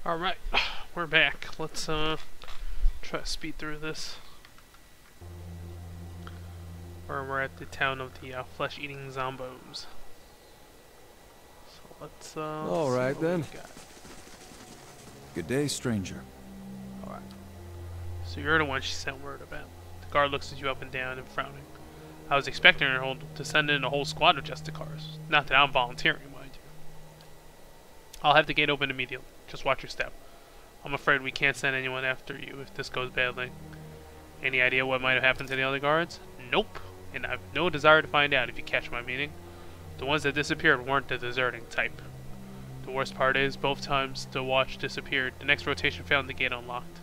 Alright, we're back. Let's try to speed through this. We're at the town of the flesh-eating zombos. So let's Alright then. Good day, stranger. Alright. So you're the one she sent word about. The guard looks at you up and down and frowning. I was expecting her to send in a whole squad of Justicars. Not that I'm volunteering, mind you. I'll have the gate open immediately. Just watch your step. I'm afraid we can't send anyone after you if this goes badly. Any idea what might have happened to the other guards? Nope. And I've no desire to find out, if you catch my meaning. The ones that disappeared weren't the deserting type. The worst part is, both times the watch disappeared, the next rotation found the gate unlocked.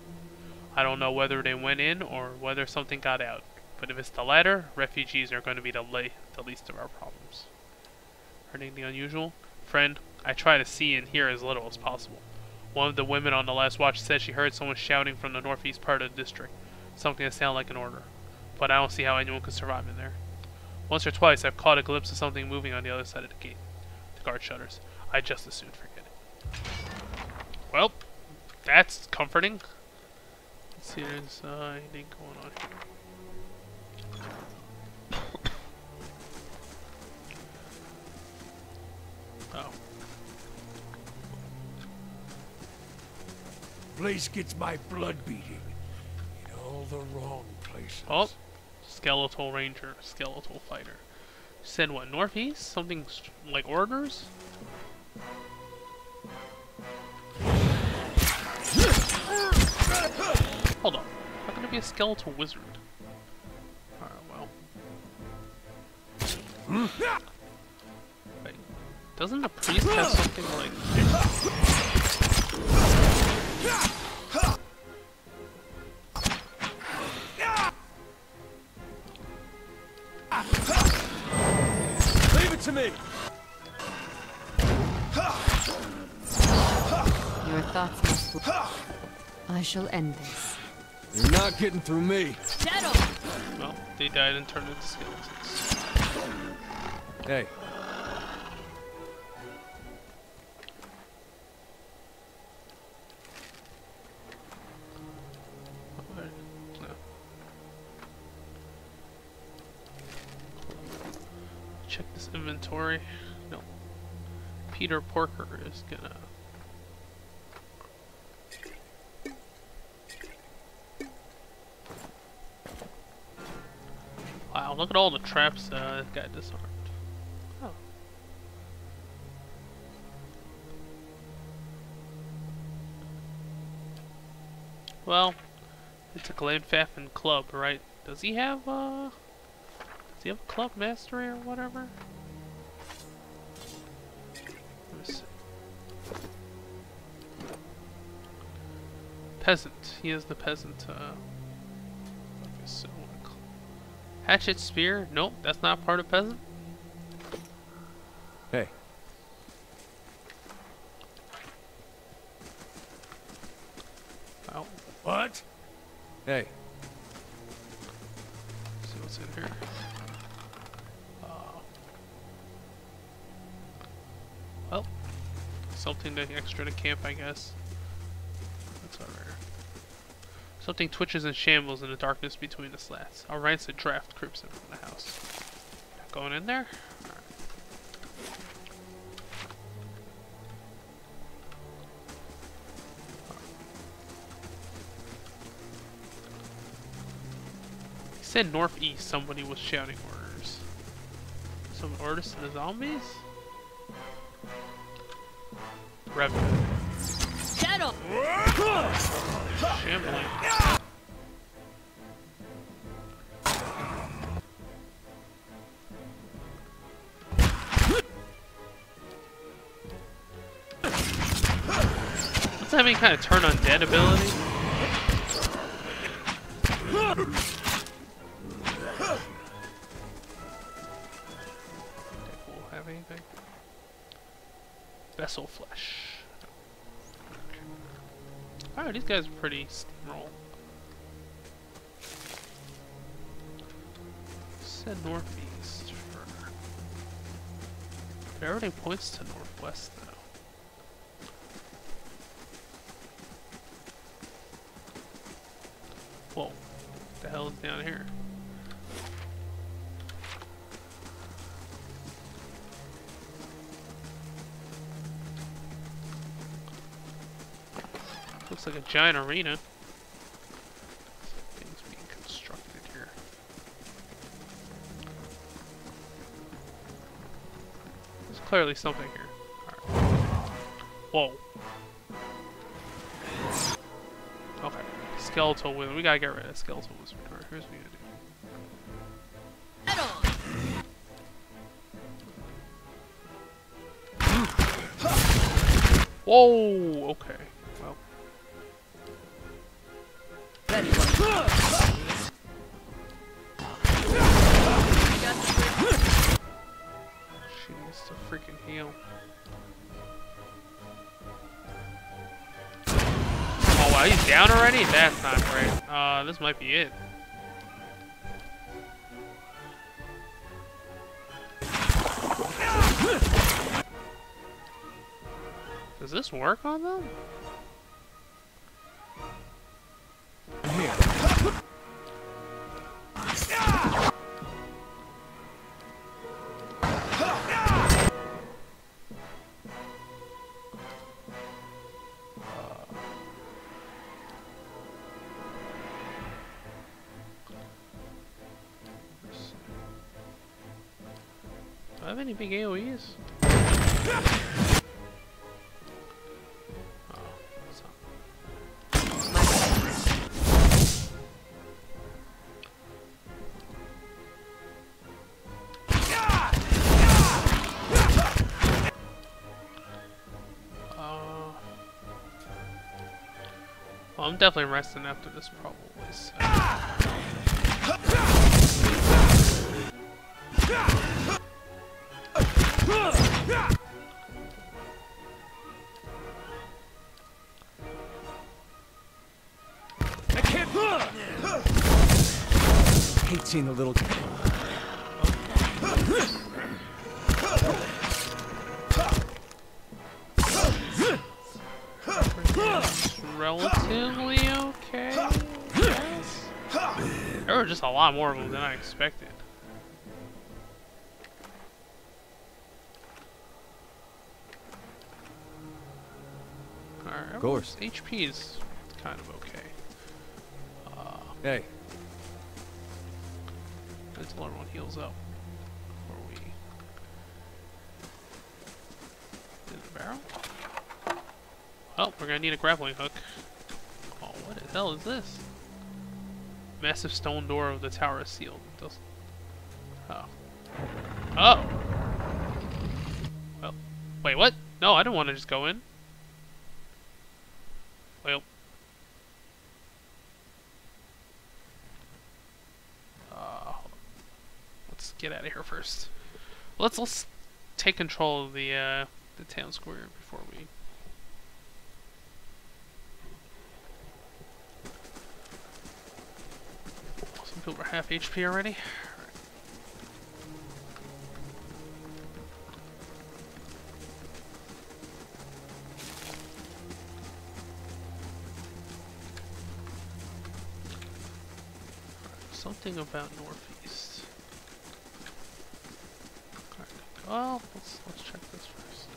I don't know whether they went in or whether something got out. But if it's the latter, refugees are going to be the least of our problems. Heard anything unusual? Friend, I try to see and hear as little as possible. One of the women on the last watch said she heard someone shouting from the northeast part of the district. Something that sounded like an order. But I don't see how anyone could survive in there. Once or twice I've caught a glimpse of something moving on the other side of the gate. The guard shudders. I'd just as soon forget it. Well, that's comforting. Let's see if there's anything going on here. Oh. Place gets my blood beating in all the wrong places. Oh, skeletal ranger, skeletal fighter. Said what, northeast? Something like orders? Hold on, how can it be a skeletal wizard? Alright, well. Wait, doesn't the priest have something like... Leave it to me! Your thoughts must... I shall end this. You're not getting through me. Settle! Well, they died and turned into skeletons. Hey. No. Check this inventory. No. Peter Porker is gonna... Wow, look at all the traps that got disarmed. Oh. Well, it's a Glenfaffen club, right? Does he have a club mastery or whatever? Let me see. Peasant. He is the peasant. Hatchet, spear? Nope, that's not part of peasant. Hey. Oh. What? Hey. Let's see what's in here. Well, something extra to camp, I guess. That's alright. Something twitches and shambles in the darkness between the slats. A rancid draft creeps in from the house. Going in there? Alright. He said northeast, somebody was shouting orders. Some orders to the zombies? Revenue. Settle! Shambling. Does that have any kind of turn on dead ability? We'll have anything. Vessel flesh. Alright, these guys are pretty steamroll. Said northeast for... But everything points to northwest though. hell is down here? Looks like a giant arena. Things being constructed here. There's clearly something here. Alright. Whoa. Okay. Skeletal wizard. We gotta get rid of skeletal wizard. Alright, here's what we gotta do. Whoa! Okay. Well. She needs to freaking heal. Oh wow, he's down already? That's not great. This might be it. Does this work on them? Here. Do I have any big AoEs? Well, I'm definitely resting after this, probably. So. I can't. Hate seeing the little. Relatively okay. Yes. There were just a lot more of them than I expected. Alright, Of course. HP is kind of okay. Hey. Until everyone heals up before we do the barrel. Oh, we're gonna need a grappling hook. Oh, what the hell is this? Massive stone door of the tower is sealed. It doesn't. Oh. Oh! Well. Wait, what? No, I didn't want to just go in. Well. Let's get out of here first. Let's take control of the town square before we. Some people are half HP already. Right. Something about northeast. Alright. Well, let's check this first.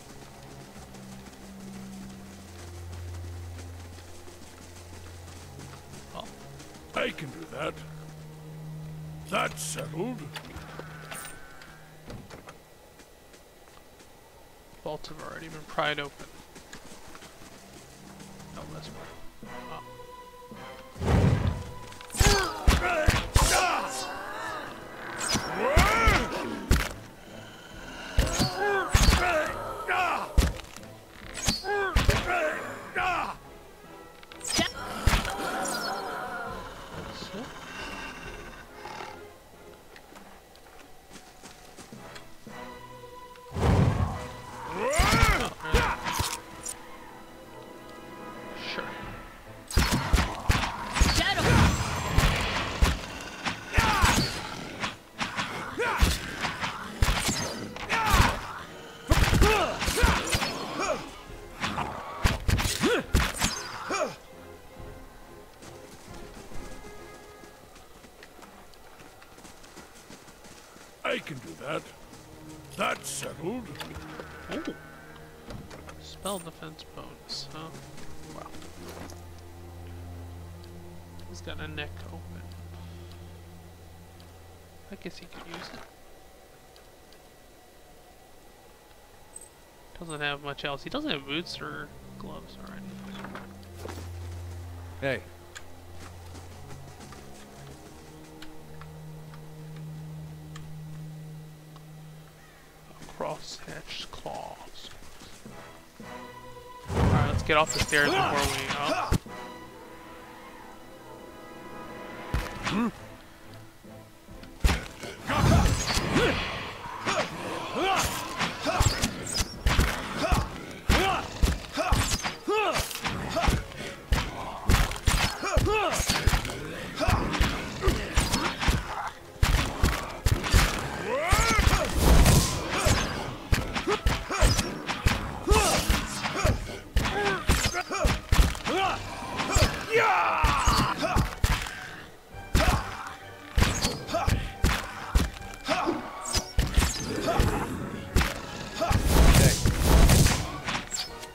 Oh. I can do that. That's settled. Vaults have already been pried open. Oh, that's right. Oh. that. That's settled. Ooh. Spell defense bonus, huh? Wow. He's got a neck open. I guess he could use it. Doesn't have much else. He doesn't have boots or gloves or anything. Hey. Cross-hatched claws. Alright, let's get off the stairs before we... Oh.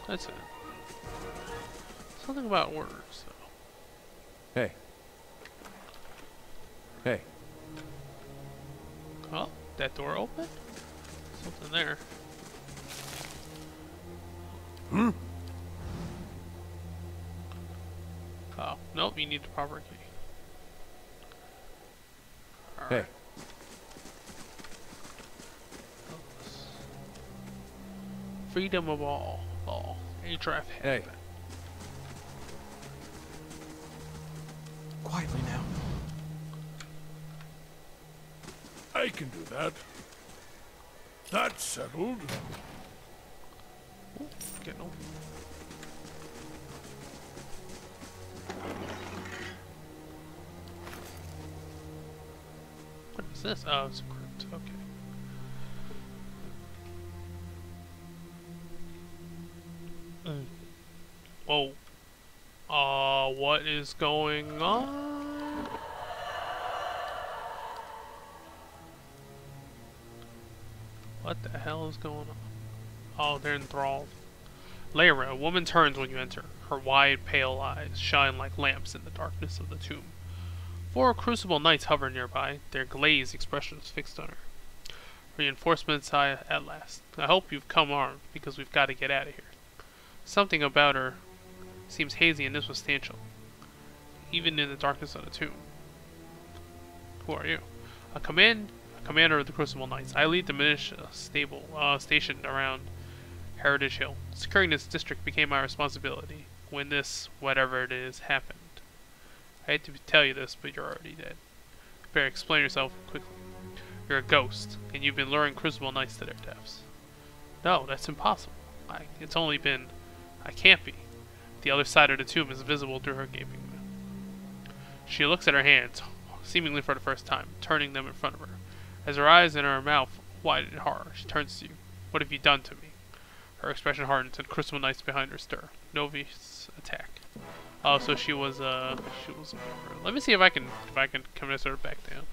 That's it. Something about orders, so. Hey. Hey. Oh, that door open? Something there. Hmm? Oh, nope, you need the proper key. All Hey. right. Freedom of all. HRF Hey. head. Quietly now. I can do that. That's settled. Ooh, getting open. What is this? Oh, it's a crypt. Okay. Whoa. What is going on? What the hell is going on? Oh, they're enthralled. Lyra, a woman turns when you enter. Her wide, pale eyes shine like lamps in the darkness of the tomb. 4 crucible knights hover nearby, their glazed expressions fixed on her. Reinforcements at last. I hope you've come armed, because we've got to get out of here. Something about her seems hazy and insubstantial, even in the darkness of the tomb. Who are you? A commander of the Crucible Knights. I lead the militia stationed around Heritage Hill. Securing this district became my responsibility when this, whatever it is, happened. I hate to tell you this, but you're already dead. You better explain yourself quickly. You're a ghost, and you've been luring Crucible Knights to their deaths. No, that's impossible. I can't be. The other side of the tomb is visible through her gaping mouth. She looks at her hands, seemingly for the first time, turning them in front of her. As her eyes and her mouth widen in horror, she turns to you. What have you done to me? Her expression hardens, and Crucible Knights behind her stir. Novice attack. Oh, so she was a member. Let me see if I can convince her back down.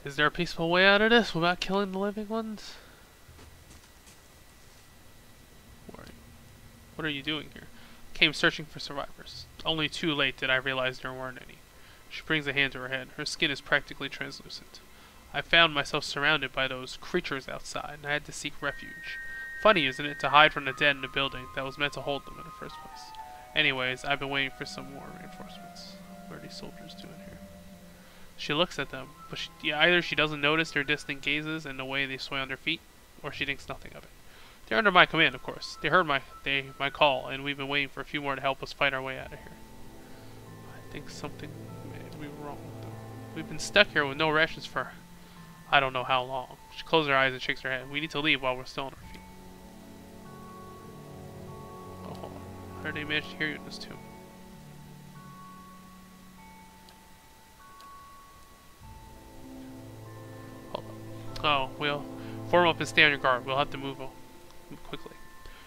Is there a peaceful way out of this without killing the living ones? What are you doing here? Came searching for survivors. Only too late did I realize there weren't any. She brings a hand to her head. Her skin is practically translucent. I found myself surrounded by those creatures outside, and I had to seek refuge. Funny, isn't it, to hide from the dead in a building that was meant to hold them in the first place? Anyways, I've been waiting for some more reinforcements. What are these soldiers doing here? She looks at them, but either she doesn't notice their distant gazes and the way they sway on their feet, or she thinks nothing of it. They're under my command, of course. They heard my call, and we've been waiting for a few more to help us fight our way out of here. I think something may be wrong. We've been stuck here with no rations for I don't know how long. She closes her eyes and shakes her head. We need to leave while we're still on our feet. Oh, hold on. How did they manage to hear you in this tomb? Hold on. Oh, we'll form up and stay on your guard. We'll have to move quickly.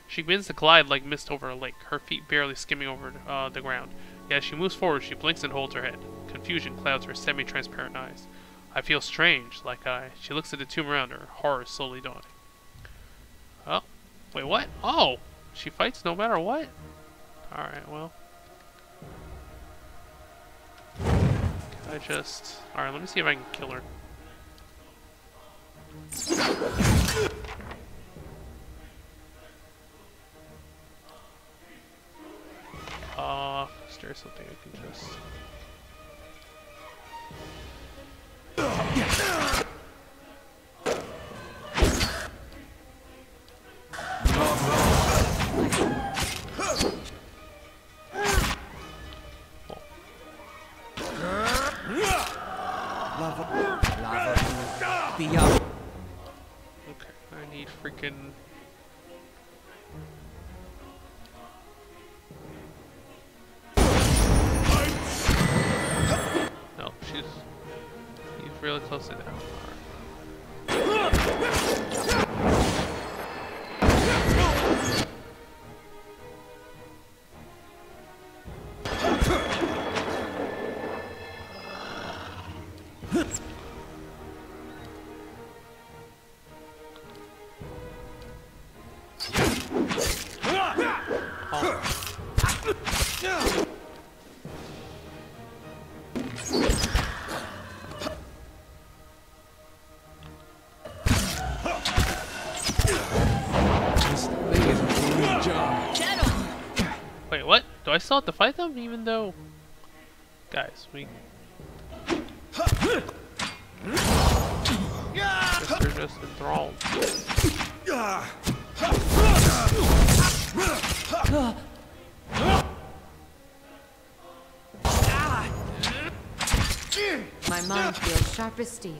She begins to glide like mist over a lake, her feet barely skimming over the ground. As she moves forward, she blinks and holds her head. Confusion clouds her semi-transparent eyes. I feel strange, like she looks at the tomb around her, horror slowly dawning. Oh, wait, what? Oh, she fights no matter what? Alright, well. Alright, let me see if I can kill her. Is there something I can just... Be up. Okay, I need freaking... No, he's really close to down. Wait, what? Do I still have to fight them? Even though... Guys, we... Guess they're just enthralled. My mind feels sharp as steel.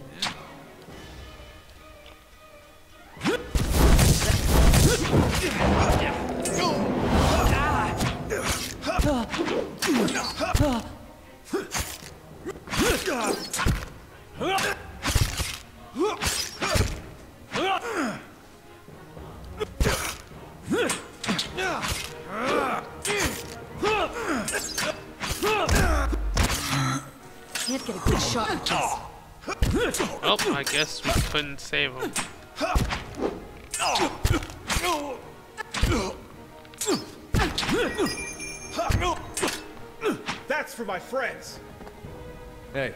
Can't get a good shot at this. Oh, I guess we couldn't save him. That's for my friends. Hey.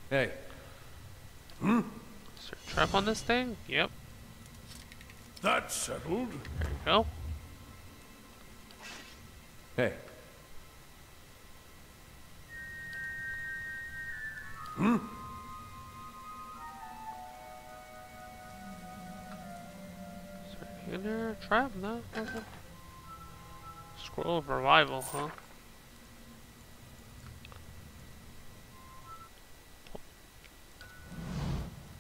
Hey. Is there a trap on this thing? Yep. That's settled. There you go. Hey. Is there anything in there? Trap? No? Nothing. Scroll of revival, huh?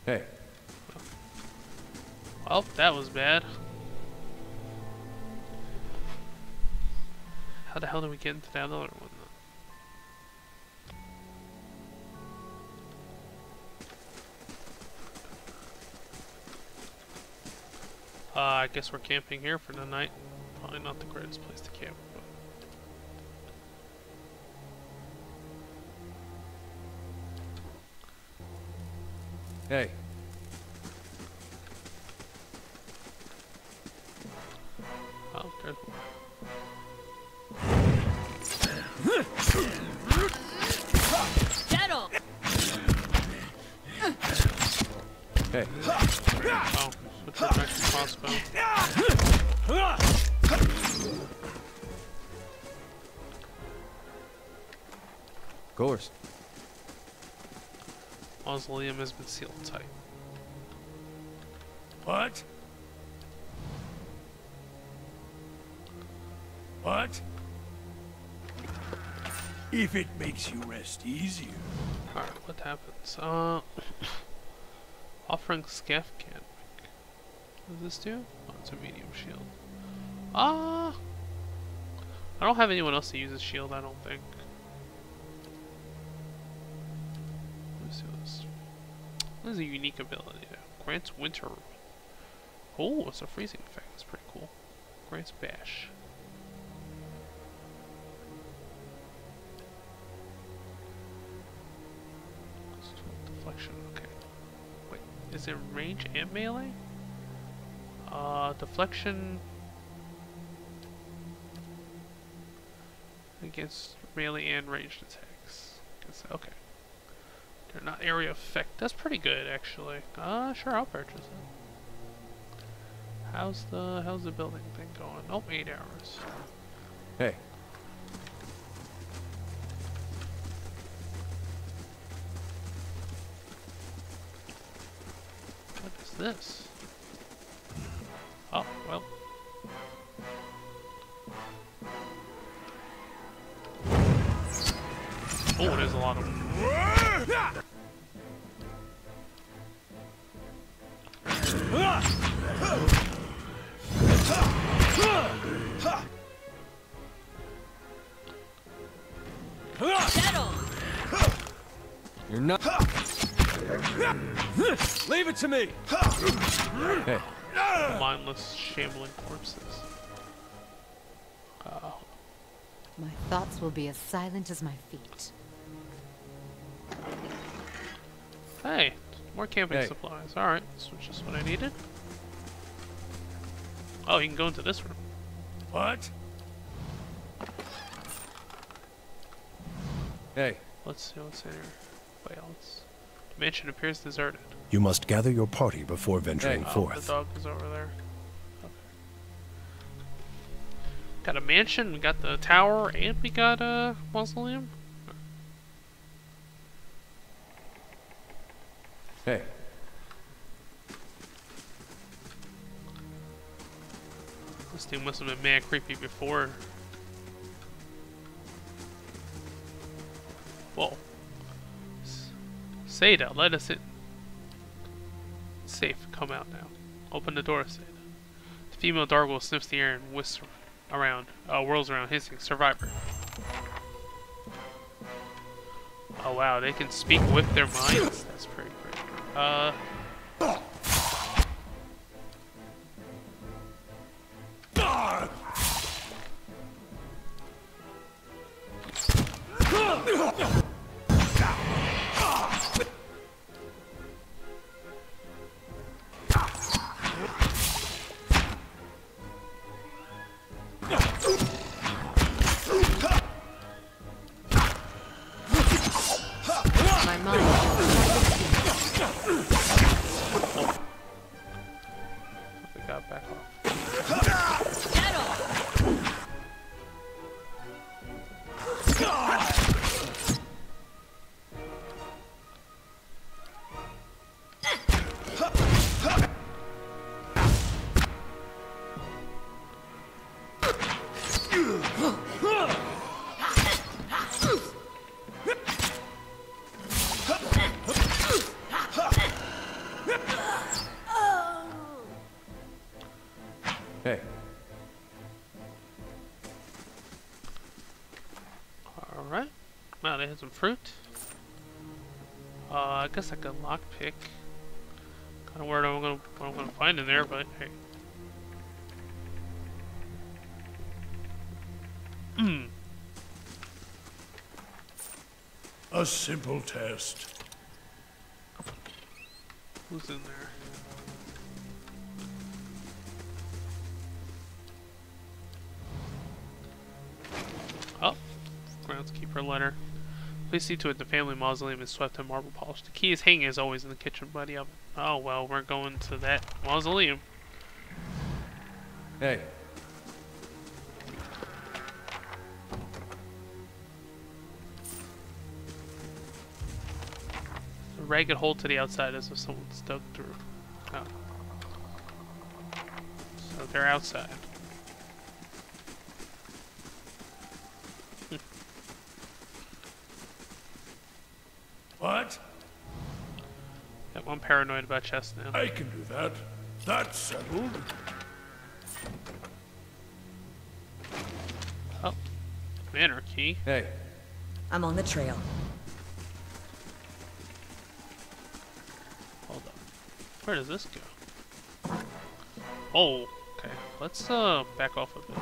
Hey. Well, that was bad. How the hell did we get into that other one, though? I guess we're camping here for the night. Probably not the greatest place to camp, but... Hey. Oh, there's... Settle! Hey. Oh, switch it back to crossbow. Of course. Mausoleum has been sealed tight. What? What? If it makes you rest easier. Alright, what happens? Offering scaff can't. What does this do? Oh, it's a medium shield. I don't have anyone else to use this shield, I don't think. Let me see this. What is a unique ability? Grants winter Oh, it's a freezing effect. That's pretty cool. Grants bash. Deflection. Okay. Wait, is it range and melee? Deflection against melee and ranged attacks. Okay. They're not area effect. That's pretty good, actually. Sure, I'll purchase it. How's the building thing going? Oh, 8 hours. Hey. What is this? Oh, well. Oh, there's a lot of them. You're not. Leave it to me. Hey. Mindless, shambling corpses. My thoughts will be as silent as my feet. Hey, more camping Hey. supplies. Alright, this was just what I needed. Oh, you can go into this room. What? Hey. Let's see what's in here. Wait, the mansion appears deserted. You must gather your party before venturing Oh, the forth. dog is over there. Okay. Got a mansion, we got the tower, and we got a mausoleum. Hey. This thing must have been mad creepy before. Whoa. Seda, let us in. Safe, come out now. Open the door, Seda. The female Dargle sniffs the air and whisks around, whirls around, hissing, survivor. Oh wow, they can speak with their minds. That's pretty great. My mind. We got back off. Hey. Alright. Wow, they had some fruit. I guess I could lockpick. Kinda weird what I'm gonna find in there, but hey. A simple test. Who's in there? Oh, groundskeeper letter. Please see to it the family mausoleum is swept and marble polished. The key is hanging as always in the kitchen by the oven. Oh well, we're going to that mausoleum. Hey. A ragged hole to the outside as if someone's dug through. Oh. So they're outside. What? Yep, I'm paranoid about chests now. I can do that. That's settled. Oh. Manor key. Hey. I'm on the trail. Hold up. Where does this go? Oh, okay. Let's back off a bit.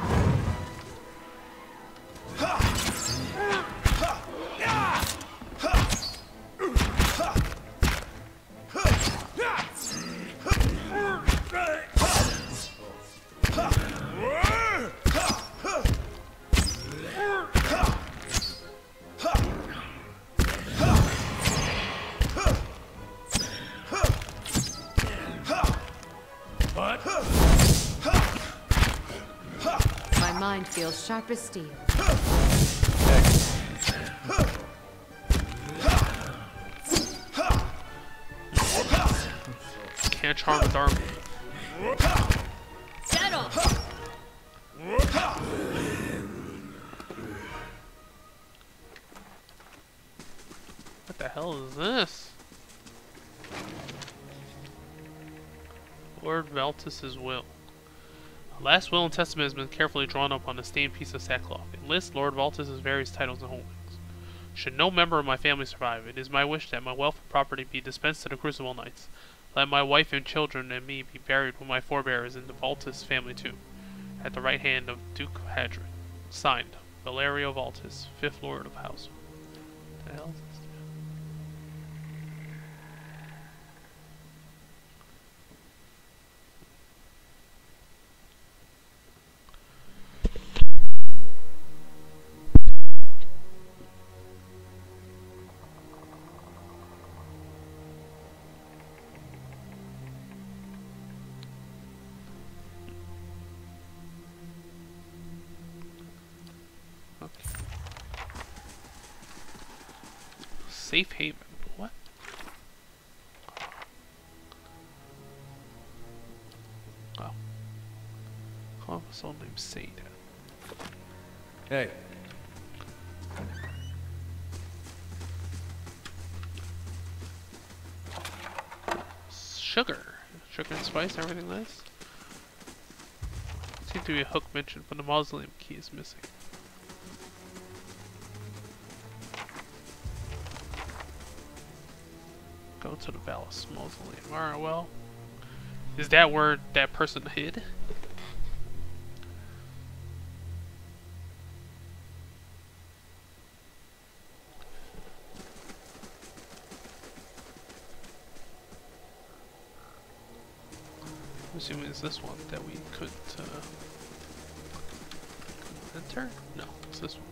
My mind feels sharp as steel. Can't charm with arm. Settle! What the hell is this? Lord Valtus's will. A last will and testament has been carefully drawn up on a stained piece of sackcloth. It lists Lord Valtus's various titles and holdings. Should no member of my family survive, it is my wish that my wealth and property be dispensed to the Crucible Knights. Let my wife and children and me be buried with my forebears in the Valtus family tomb, at the right hand of Duke Hadrian. Signed, Valerio Valtus, 5th Lord of House. What the hell is this? Safe haven. What? Oh. Call a soul named Sade. Hey. Sugar. Sugar and spice, everything nice. Seems to be a hook mentioned, but the mausoleum key is missing. Go to the Valus mausoleum. Alright, well. Is that where that person hid? I'm assuming it's this one that we couldn't enter? No, it's this one.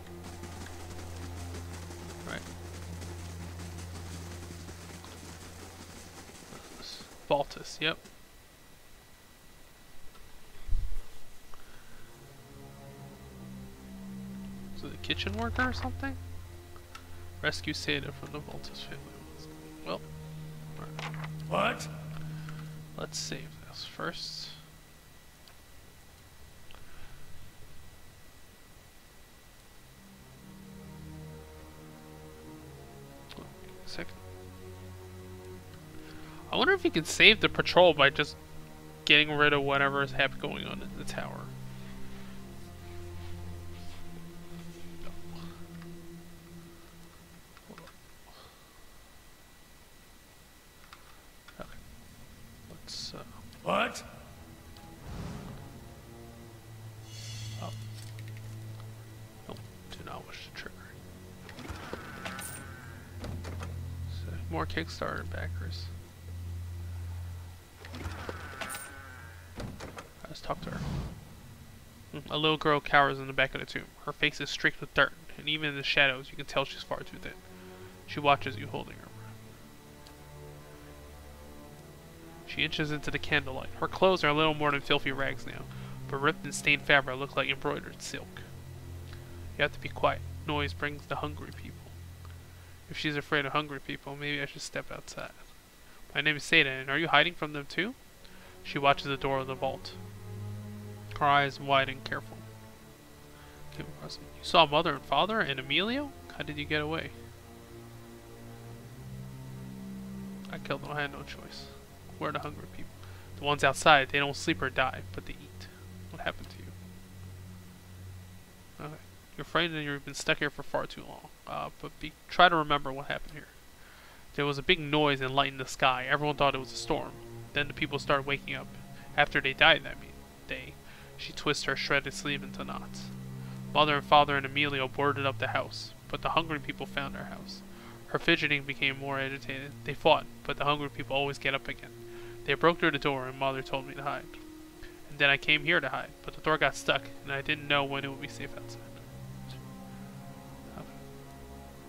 Right. Valtus, yep. Is it a kitchen worker or something? Rescue Seda from the Valtus family. Well, alright. What? Let's save this first. Second. I wonder if you can save the patrol by just getting rid of whatever is going on in the tower. Okay. Let's What? oh. Nope, do not wish to trigger. So, more Kickstarter backers. Let's talk to her. A little girl cowers in the back of the tomb. Her face is streaked with dirt, and even in the shadows you can tell she's far too thin. She watches you holding her. She inches into the candlelight. Her clothes are a little more than filthy rags now, but ripped and stained fabric look like embroidered silk. You have to be quiet. Noise brings the hungry people. If she's afraid of hungry people, maybe I should step outside. My name is Seda, and are you hiding from them too? She watches the door of the vault. Her eyes wide and careful. You saw Mother and Father and Emilio? How did you get away? I killed them. I had no choice. Where are the hungry people? The ones outside, they don't sleep or die, but they eat. What happened to you? Okay. You're afraid that you've been stuck here for far too long. Try to remember what happened here. There was a big noise and light in the sky. Everyone thought it was a storm. Then the people started waking up, After they died that day, she twisted her shredded sleeve into knots. Mother and father and Emilio boarded up the house, but the hungry people found our house. Her fidgeting became more agitated. They fought, but the hungry people always get up again. They broke through the door, and Mother told me to hide. And then I came here to hide, but the door got stuck, and I didn't know when it would be safe outside.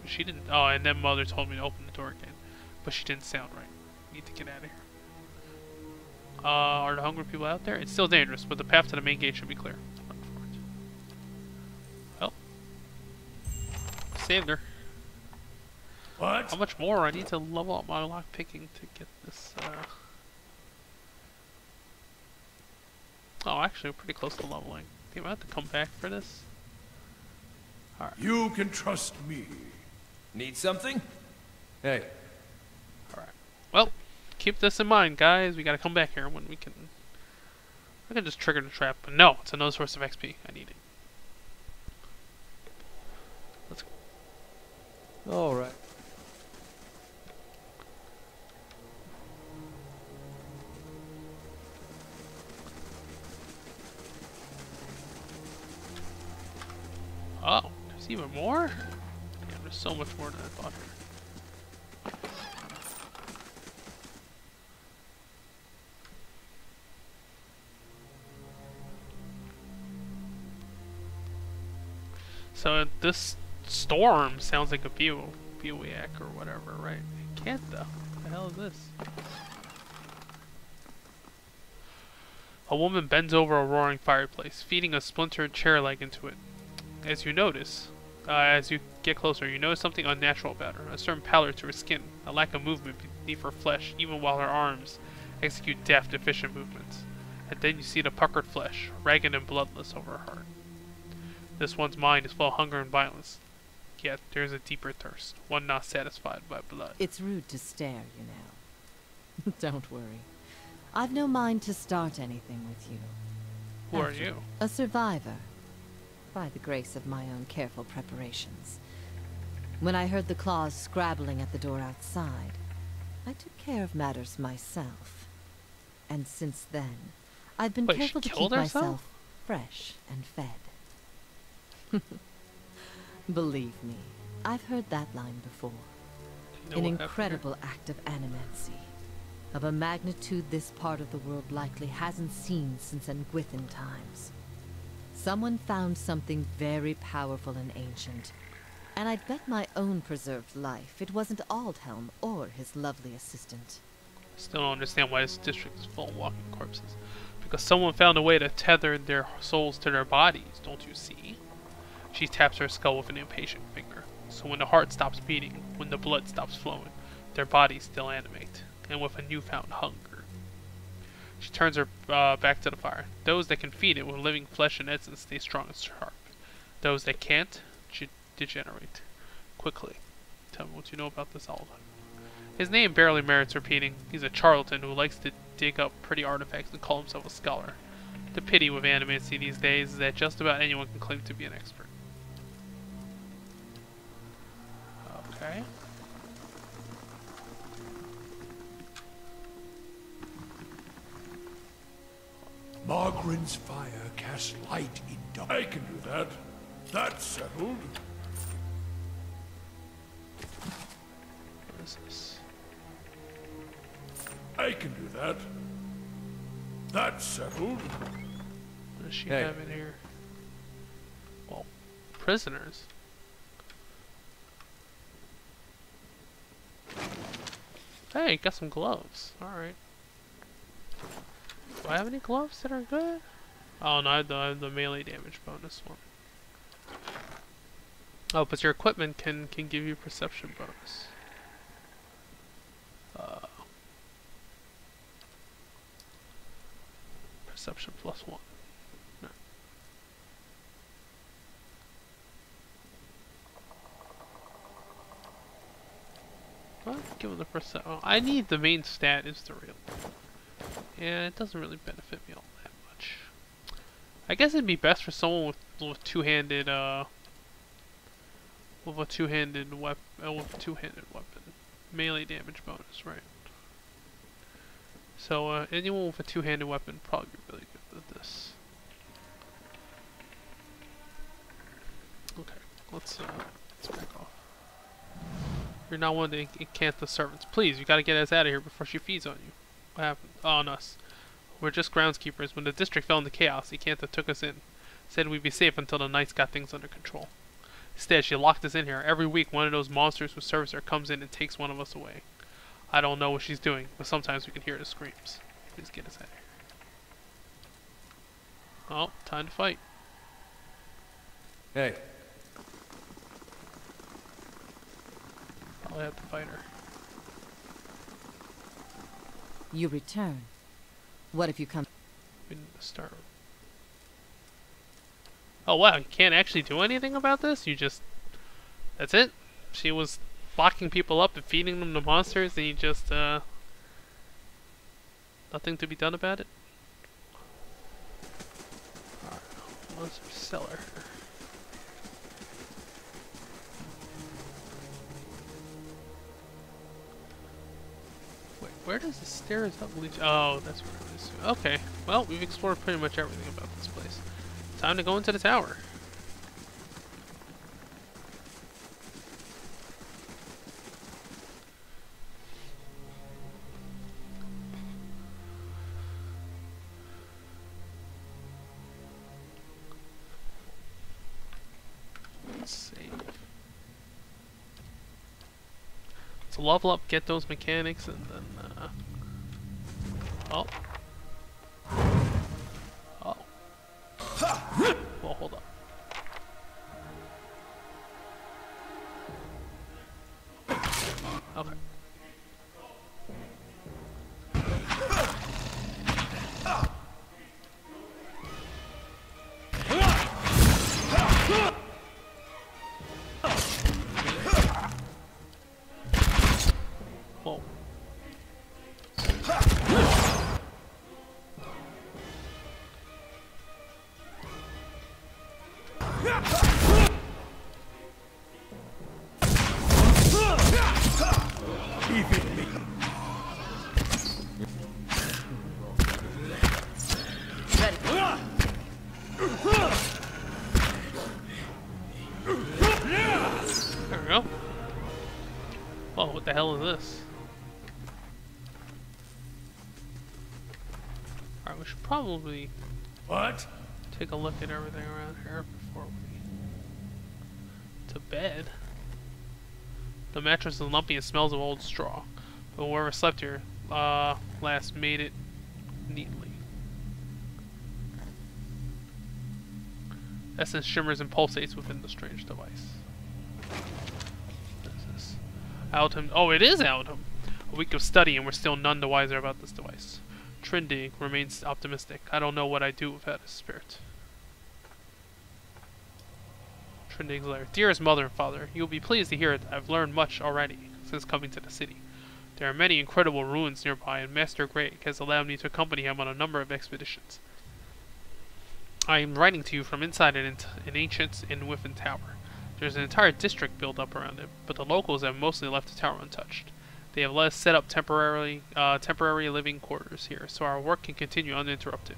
She didn't. Oh, and then Mother told me to open the door again, but she didn't sound right. Need to get out of here. Are the hungry people out there? It's still dangerous, but the path to the main gate should be clear. Well, saved her. What? How much more? I need to level up my lock picking to get this. Oh, actually, we're pretty close to leveling. Do I have to come back for this? Alright. You can trust me. Need something? Hey. Alright. Well, keep this in mind, guys. We gotta come back here when we can. I can just trigger the trap, but no, it's another source of XP. I need it. Let's go. Alright. Oh, there's even more? Yeah, there's so much more than I thought here. So this storm sounds like a bivouac or whatever, right? It can't though. What the hell is this? A woman bends over a roaring fireplace, feeding a splintered chair leg into it. As you notice, as you get closer, you notice something unnatural about her. A certain pallor to her skin, a lack of movement beneath her flesh, even while her arms execute deft, efficient movements. And then you see the puckered flesh, ragged and bloodless over her heart. This one's mind is full of hunger and violence. Yet there is a deeper thirst, one not satisfied by blood. It's rude to stare, you know. Don't worry. I've no mind to start anything with you. Who are you? A survivor. By the grace of my own careful preparations. When I heard the claws scrabbling at the door outside, I took care of matters myself. And since then, I've been Wait, careful she to killed keep herself? myself fresh and fed. Believe me, I've heard that line before. You know An what happened incredible act of animancy, of a magnitude this part of the world likely hasn't seen since Engwithan times. Someone found something very powerful and ancient, and I'd bet my own preserved life it wasn't Aldhelm or his lovely assistant. here? Still don't understand why this district is full of walking corpses. Because someone found a way to tether their souls to their bodies, don't you see? She taps her skull with an impatient finger. So when the heart stops beating, when the blood stops flowing, their bodies still animate, and with a newfound hunger. She turns her back to the fire. Those that can feed it with living flesh and essence stay strong and sharp. Those that can't, degenerate. Quickly. Tell me what you know about this Alden. His name barely merits repeating. He's a charlatan who likes to dig up pretty artifacts and call himself a scholar. The pity with animancy these days is that just about anyone can claim to be an expert. Okay. Margaren's fire casts light in dark. I can do that. That's settled. What is this? I can do that. That's settled. What does she Hey. have in here? Well, prisoners. Hey, got some gloves. Alright. Do I have any gloves that are good? Oh no, I have the melee damage bonus one. Oh, but your equipment can give you perception bonus. Perception +1. No. Well, give it the percent. Oh, I need the main stat is the real. Yeah, it doesn't really benefit me all that much. I guess it'd be best for someone with two-handed with a two-handed weapon, melee damage bonus, right? So anyone with a two-handed weapon would probably be really good at this. Okay, let's back off. You're not one to incant the servants. Please, you gotta get us out of here before she feeds on you. What happened? Oh, on us. We're just groundskeepers. When the district fell into chaos, Ikantha took us in. Said we'd be safe until the knights got things under control. Instead, she locked us in here. Every week, one of those monsters who serves her comes in and takes one of us away. I don't know what she's doing, but sometimes we can hear the screams. Please get us out of here. Oh, time to fight. Hey. Probably have to fight her. You return. What if you come? We need to start. Oh wow, you can't actually do anything about this? You just... That's it? She was locking people up and feeding them to monsters and you just, nothing to be done about it? Alright, let's sell her. Wait, where does the stairs up lead? Oh, that's where it is. Okay, well, we've explored pretty much everything about this place. Time to go into the tower. Let's save. So level up, get those mechanics, and then oh. Oh. Well, hold up. Okay. Whoa. There we go. Whoa, what the hell is this? Alright, we should probably What? take a look at everything around here before we... to bed. The mattress is lumpy and smells of old straw. But whoever slept here last made it neatly. Essence shimmers and pulsates within the strange device. What is this? Altum. Oh, it is Altum! A week of study and we're still none the wiser about this device. Trindig remains optimistic. I don't know what I'd do without his spirit. Trindig's lair. Dearest mother and father, you will be pleased to hear that I've learned much already since coming to the city. There are many incredible ruins nearby, and Master Greg has allowed me to accompany him on a number of expeditions. I am writing to you from inside an ancient Inwithin tower. There's an entire district built up around it, but the locals have mostly left the tower untouched. They have let us set up temporary living quarters here, so our work can continue uninterrupted.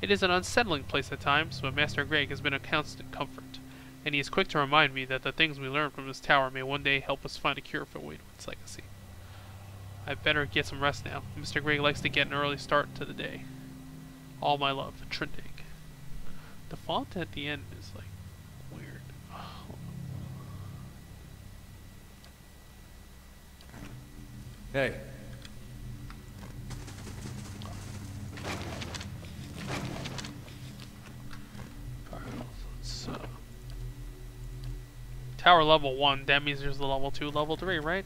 It is an unsettling place at times, but Master Greg has been a constant comfort, and he is quick to remind me that the things we learn from this tower may one day help us find a cure for Wadewood's legacy. I'd better get some rest now. Mr. Greg likes to get an early start to the day. All my love, Trindig. The font at the end is like weird. Hey. Alright, let's tower level 1, that means there's the level 2, level 3, right?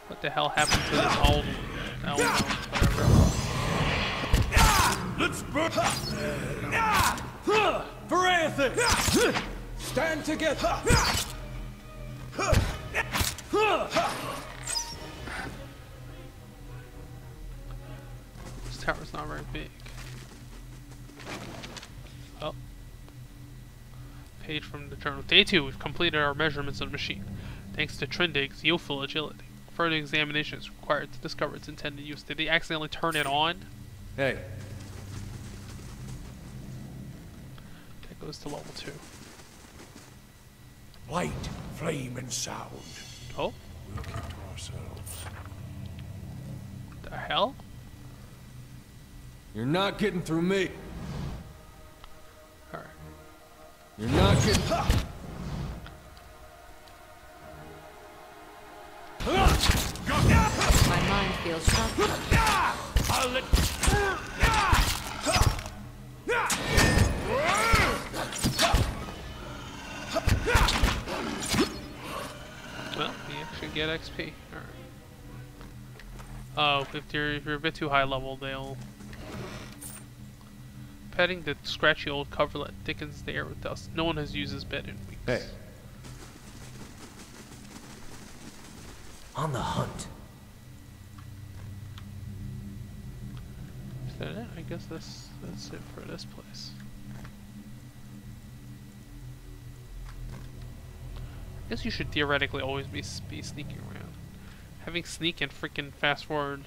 What the hell happened to this old... I don't know, whatever. Let's burn. For anything! Stand together! This tower's not very big. Oh. Page from the journal. Day 2, we've completed our measurements of the machine. Thanks to Trindig's youthful agility. Further examination is required to discover its intended use. Did they accidentally turn it on? Hey. That goes to level 2. Light, flame, and sound. Oh? We'll keep to ourselves. The hell? You're not getting through me. Alright. You're not getting... My mind feels sharp. I'll let... Well, you actually get XP. Alright. Oh, if you're a bit too high level, they'll... Petting the scratchy old coverlet thickens the air with dust. No one has used this bed in weeks. Hey. On the hunt. Is that it? I guess that's it for this place. I guess you should theoretically always be sneaking around. Having sneak and freaking fast forward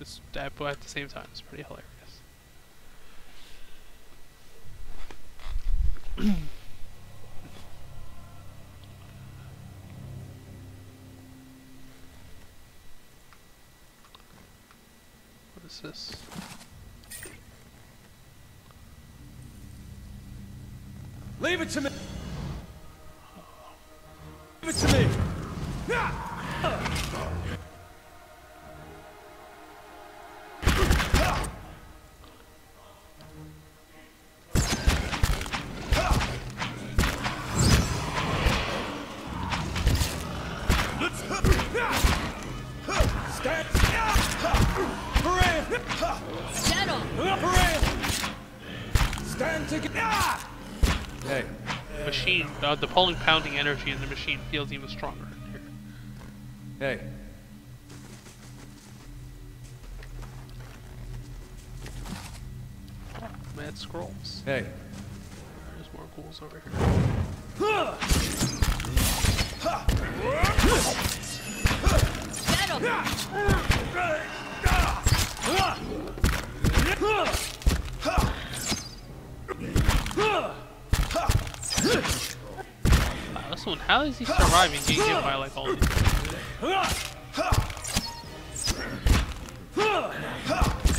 is at the same time is pretty hilarious. What is this? Leave it to me. Leave it to me. Stand together. Hey. Machine, the pulling, pounding energy in the machine feels even stronger here. Hey. Oh, mad scrolls. Hey. There's more ghouls over here. Wow, this one, how is he surviving getting hit by like all these?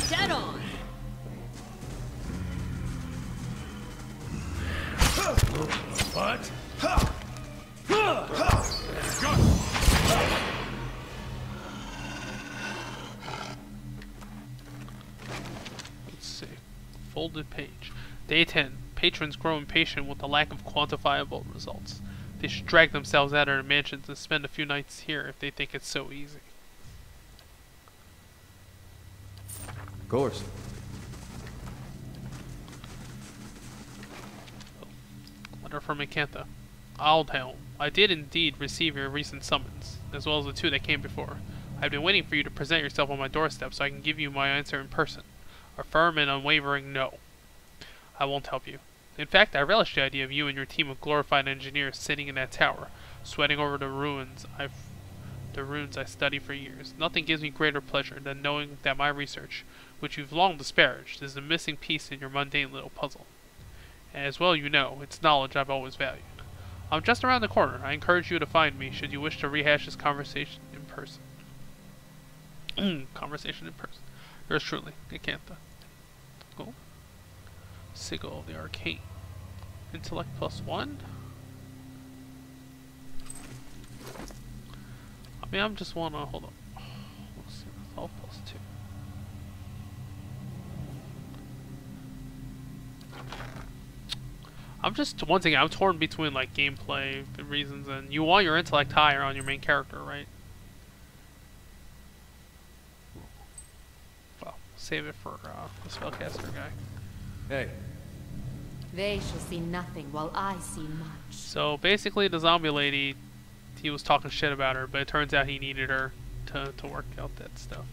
Dead on. What? Let's see. Folded page. Day 10. Patrons grow impatient with the lack of quantifiable results. They should drag themselves out of their mansions and spend a few nights here if they think it's so easy. Of course. Letter from Acantha. Aldhelm, I did indeed receive your recent summons, as well as the 2 that came before. I've been waiting for you to present yourself on my doorstep so I can give you my answer in person. A firm and unwavering no. I won't help you. In fact, I relish the idea of you and your team of glorified engineers sitting in that tower, sweating over the ruins I studied for years. Nothing gives me greater pleasure than knowing that my research, which you've long disparaged, is the missing piece in your mundane little puzzle. And as well you know, it's knowledge I've always valued. I'm just around the corner. I encourage you to find me should you wish to rehash this conversation in person. Conversation in person. Yours truly, Acantha. Cool. Sigil of the Arcane. Intellect +1. I mean, I'm just wanna hold on. Let's see, that's all +2. I'm just once again, I'm torn between like gameplay reasons and you want your intellect higher on your main character, right? Well, save it for the spellcaster guy. Hey. They shall see nothing while I see much. So basically, the zombie lady, he was talking shit about her, but it turns out he needed her to work out that stuff.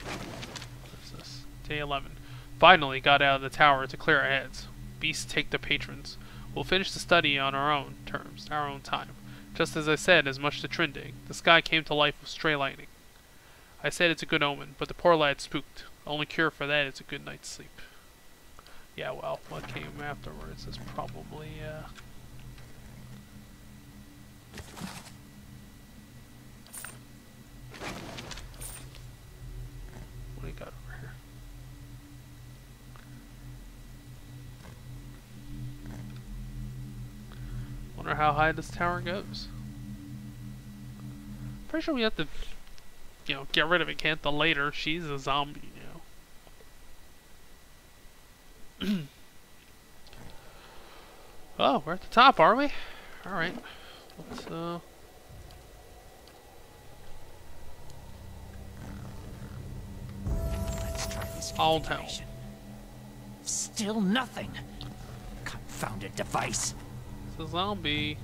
What's this? Day 11. Finally got out of the tower to clear our heads. Beasts take the patrons. We'll finish the study on our own terms, our own time. Just as I said as much to Trindig, the sky came to life with stray lightning. I said it's a good omen, but the poor lad spooked. The only cure for that is a good night's sleep. Yeah, well, what came afterwards is probably, what do we got over here? Wonder how high this tower goes. Pretty sure we have to, get rid of it, can't the later. She's a zombie, Oh, we're at the top, are we? Alright. Let's, Let's try this I'll tell. configuration. Still nothing. Confounded device. It's a zombie.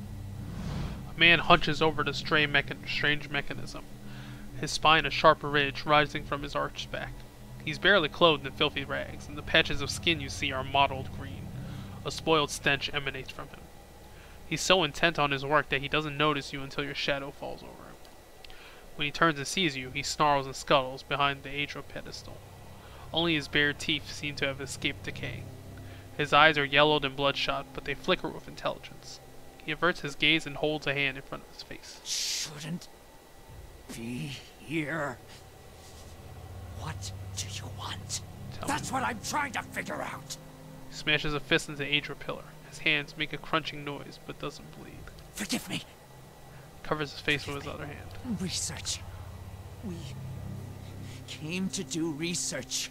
A man hunches over the strange mechanism. His spine a sharp ridge rising from his arched back. He's barely clothed in filthy rags, and the patches of skin you see are mottled green. A spoiled stench emanates from him. He's so intent on his work that he doesn't notice you until your shadow falls over him. When he turns and sees you, he snarls and scuttles behind the Adro pedestal. Only his bare teeth seem to have escaped decay. His eyes are yellowed and bloodshot, but they flicker with intelligence. He averts his gaze and holds a hand in front of his face. Shouldn't be here. What do you want? That's what I'm trying to figure out. He smashes a fist into the Adra pillar. His hands make a crunching noise, but doesn't bleed. Forgive me. Covers his face with his other hand. Research. We came to do research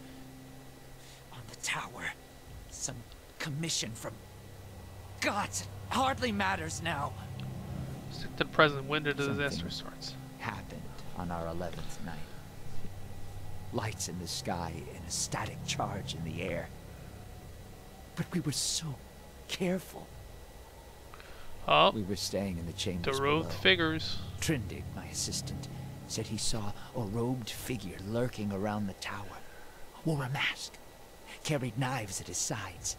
on the tower. Some commission from gods. It hardly matters now. Stick to the present. When did the disaster starts? Happened on our 11th night. Lights in the sky and a static charge in the air. But we were so careful. Oh, We were staying in the chambers the below. robed figures. Trindig, my assistant, said he saw a robed figure lurking around the tower. Wore a mask. Carried knives at his sides.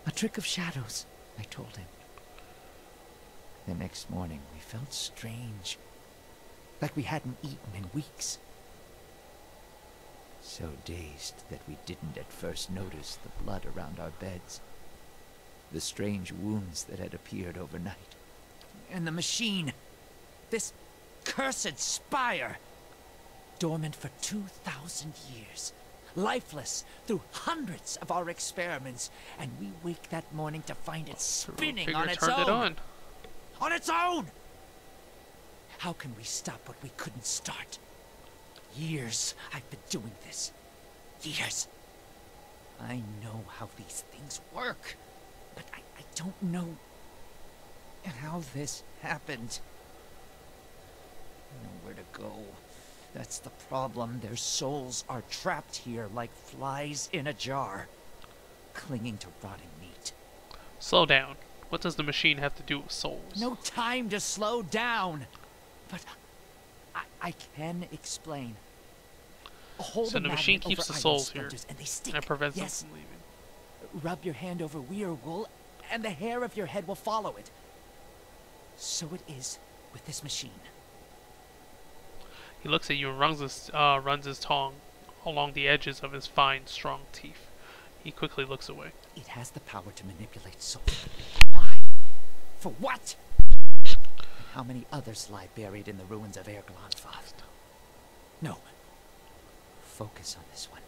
A trick of shadows, I told him. The next morning, we felt strange. Like we hadn't eaten in weeks. So dazed that we didn't at first notice the blood around our beds. The strange wounds that had appeared overnight. And the machine. This cursed spire. Dormant for 2,000 years. Lifeless through hundreds of our experiments. And we wake that morning to find it spinning Figure on its turned own. it on. On its own! How can we stop what we couldn't start? Years I've been doing this. Years. I know how these things work, but I don't know how this happened. Nowhere to go. That's the problem. Their souls are trapped here like flies in a jar, clinging to rotting meat. Slow down. What does the machine have to do with souls? No time to slow down. But I can explain. Hold So a the machine magnet keeps over the iron souls here, splinters and they stick. and it prevents Yes. them from leaving. Rub your hand over weir wool, and the hair of your head will follow it. So it is with this machine. He looks at you and runs his tongue along the edges of his fine, strong teeth. He quickly looks away. It has the power to manipulate souls. Why? For what? And how many others lie buried in the ruins of Erglonfast? No. Focus on this one.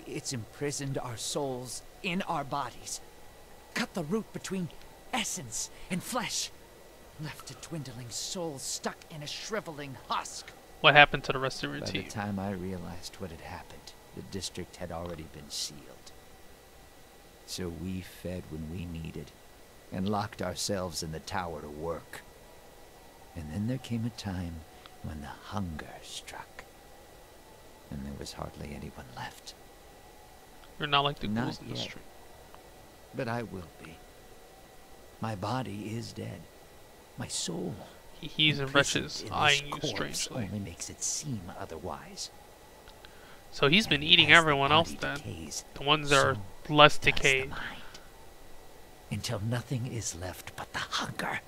It's imprisoned our souls in our bodies. Cut the root between essence and flesh. Left a dwindling soul stuck in a shriveling husk. What happened to the rest of your By the team? time I realized what had happened, the district had already been sealed. So we fed when we needed, and locked ourselves in the tower to work. And then there came a time when the hunger struck, and there was hardly anyone left. You're not like the Not ghouls in the yet. street. But I will be. My body is dead. My soul, He heaves and imprisoned retches, in this eyeing you corpse, strangely. only makes it seem otherwise. So he's been And eating as the everyone else body then. decays, The ones that are so less does the decayed. mind. until nothing is left but the hunger.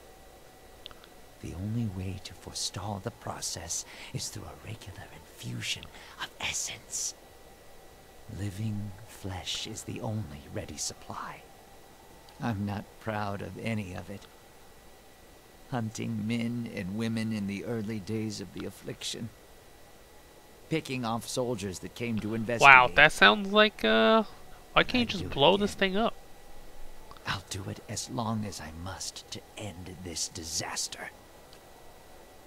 The only way to forestall the process is through a regular infusion of essence. Living flesh is the only ready supply. I'm not proud of any of it. Hunting men and women in the early days of the affliction. Picking off soldiers that came to investigate. Wow, that sounds like, why can't you I'd just do it blow this again. thing up? I'll do it as long as I must to end this disaster.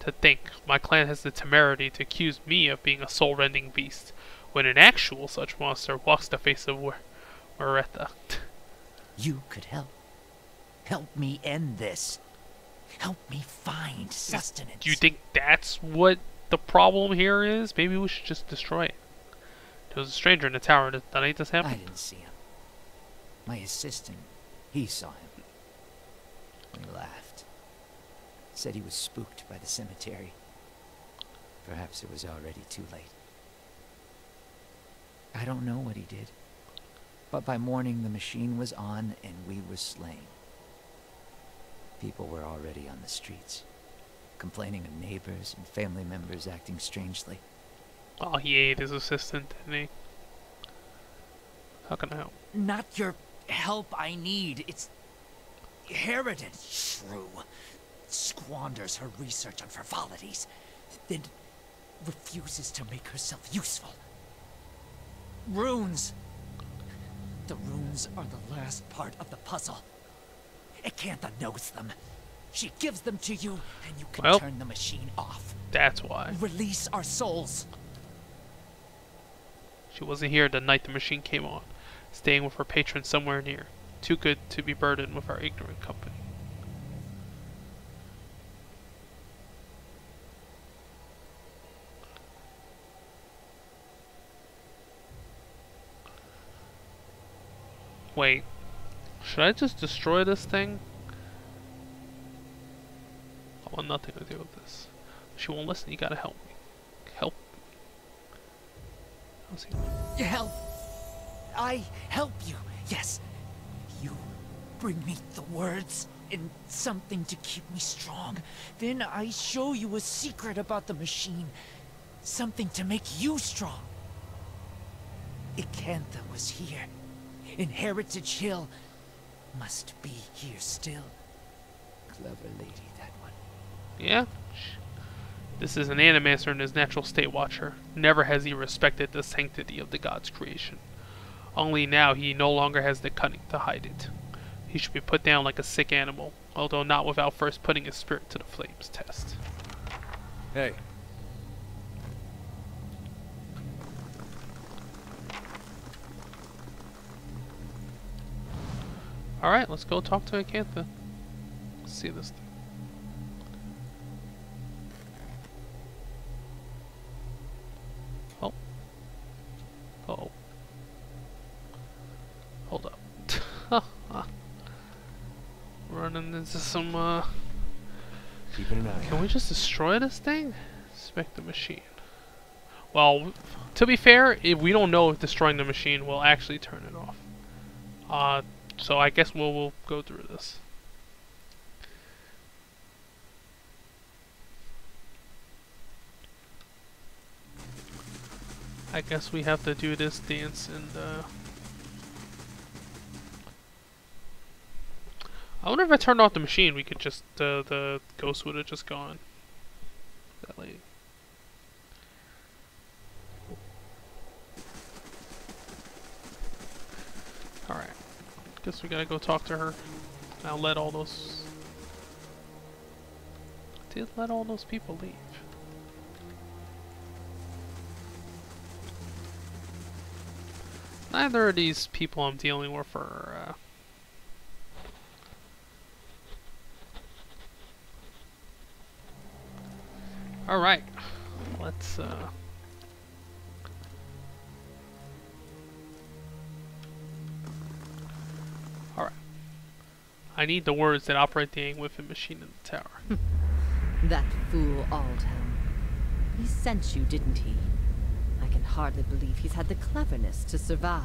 To think, my clan has the temerity to accuse me of being a soul-rending beast, when an actual such monster walks the face of Moretha. You could help. Help me end this. Help me find sustenance. Do you think that's what the problem here is? Maybe we should just destroy it. There was a stranger in the tower. That ain't this I happen? didn't see him. My assistant, he saw him. He laughed. Said he was spooked by the cemetery. Perhaps it was already too late. I don't know what he did. But by morning the machine was on and we were slain. People were already on the streets, complaining of neighbors and family members acting strangely. Oh, he ate his assistant, didn't he? How can I help? Not your help I need. It's Harridan shrew. Squanders her research on frivolities, then refuses to make herself useful. Runes. The runes are the last part of the puzzle. Acantha knows them. She gives them to you, and you can Well, turn the machine off. That's why. Release our souls. She wasn't here the night the machine came on, staying with her patron somewhere near. Too good to be burdened with our ignorant company. Wait, should I just destroy this thing? I want nothing to do with this. She won't listen, you gotta help me. Help. How's he? Help. I help you. Yes. You bring me the words and something to keep me strong. Then I show you a secret about the machine. Something to make you strong. Acantha was here. In Heritage Hill. Must be here still. Clever lady, that one. Yeah? This is an animaster in his natural state watcher. Never has he respected the sanctity of the god's creation. Only now he no longer has the cunning to hide it. He should be put down like a sick animal, although not without first putting his spirit to the flames test. Hey. Alright, let's go talk to Acantha. Let's see this thing. Oh. Uh-oh. Hold up. Running into some, Keeping an eye Can on we just destroy this thing? Inspect the machine. Well, to be fair, if we don't know if destroying the machine will actually turn it off. So I guess we'll go through this. I guess we have to do this dance and I wonder if I turned off the machine, we could just the ghost would have just gone. That lady. Alright. Guess we gotta go talk to her. I'll let all those... I did let all those people leave. Neither of these people I'm dealing with are... Alright. Let's... Alright. I need the words that operate the Angwithin machine in the tower. That fool Aldhelm. He sent you, didn't he? I can hardly believe he's had the cleverness to survive.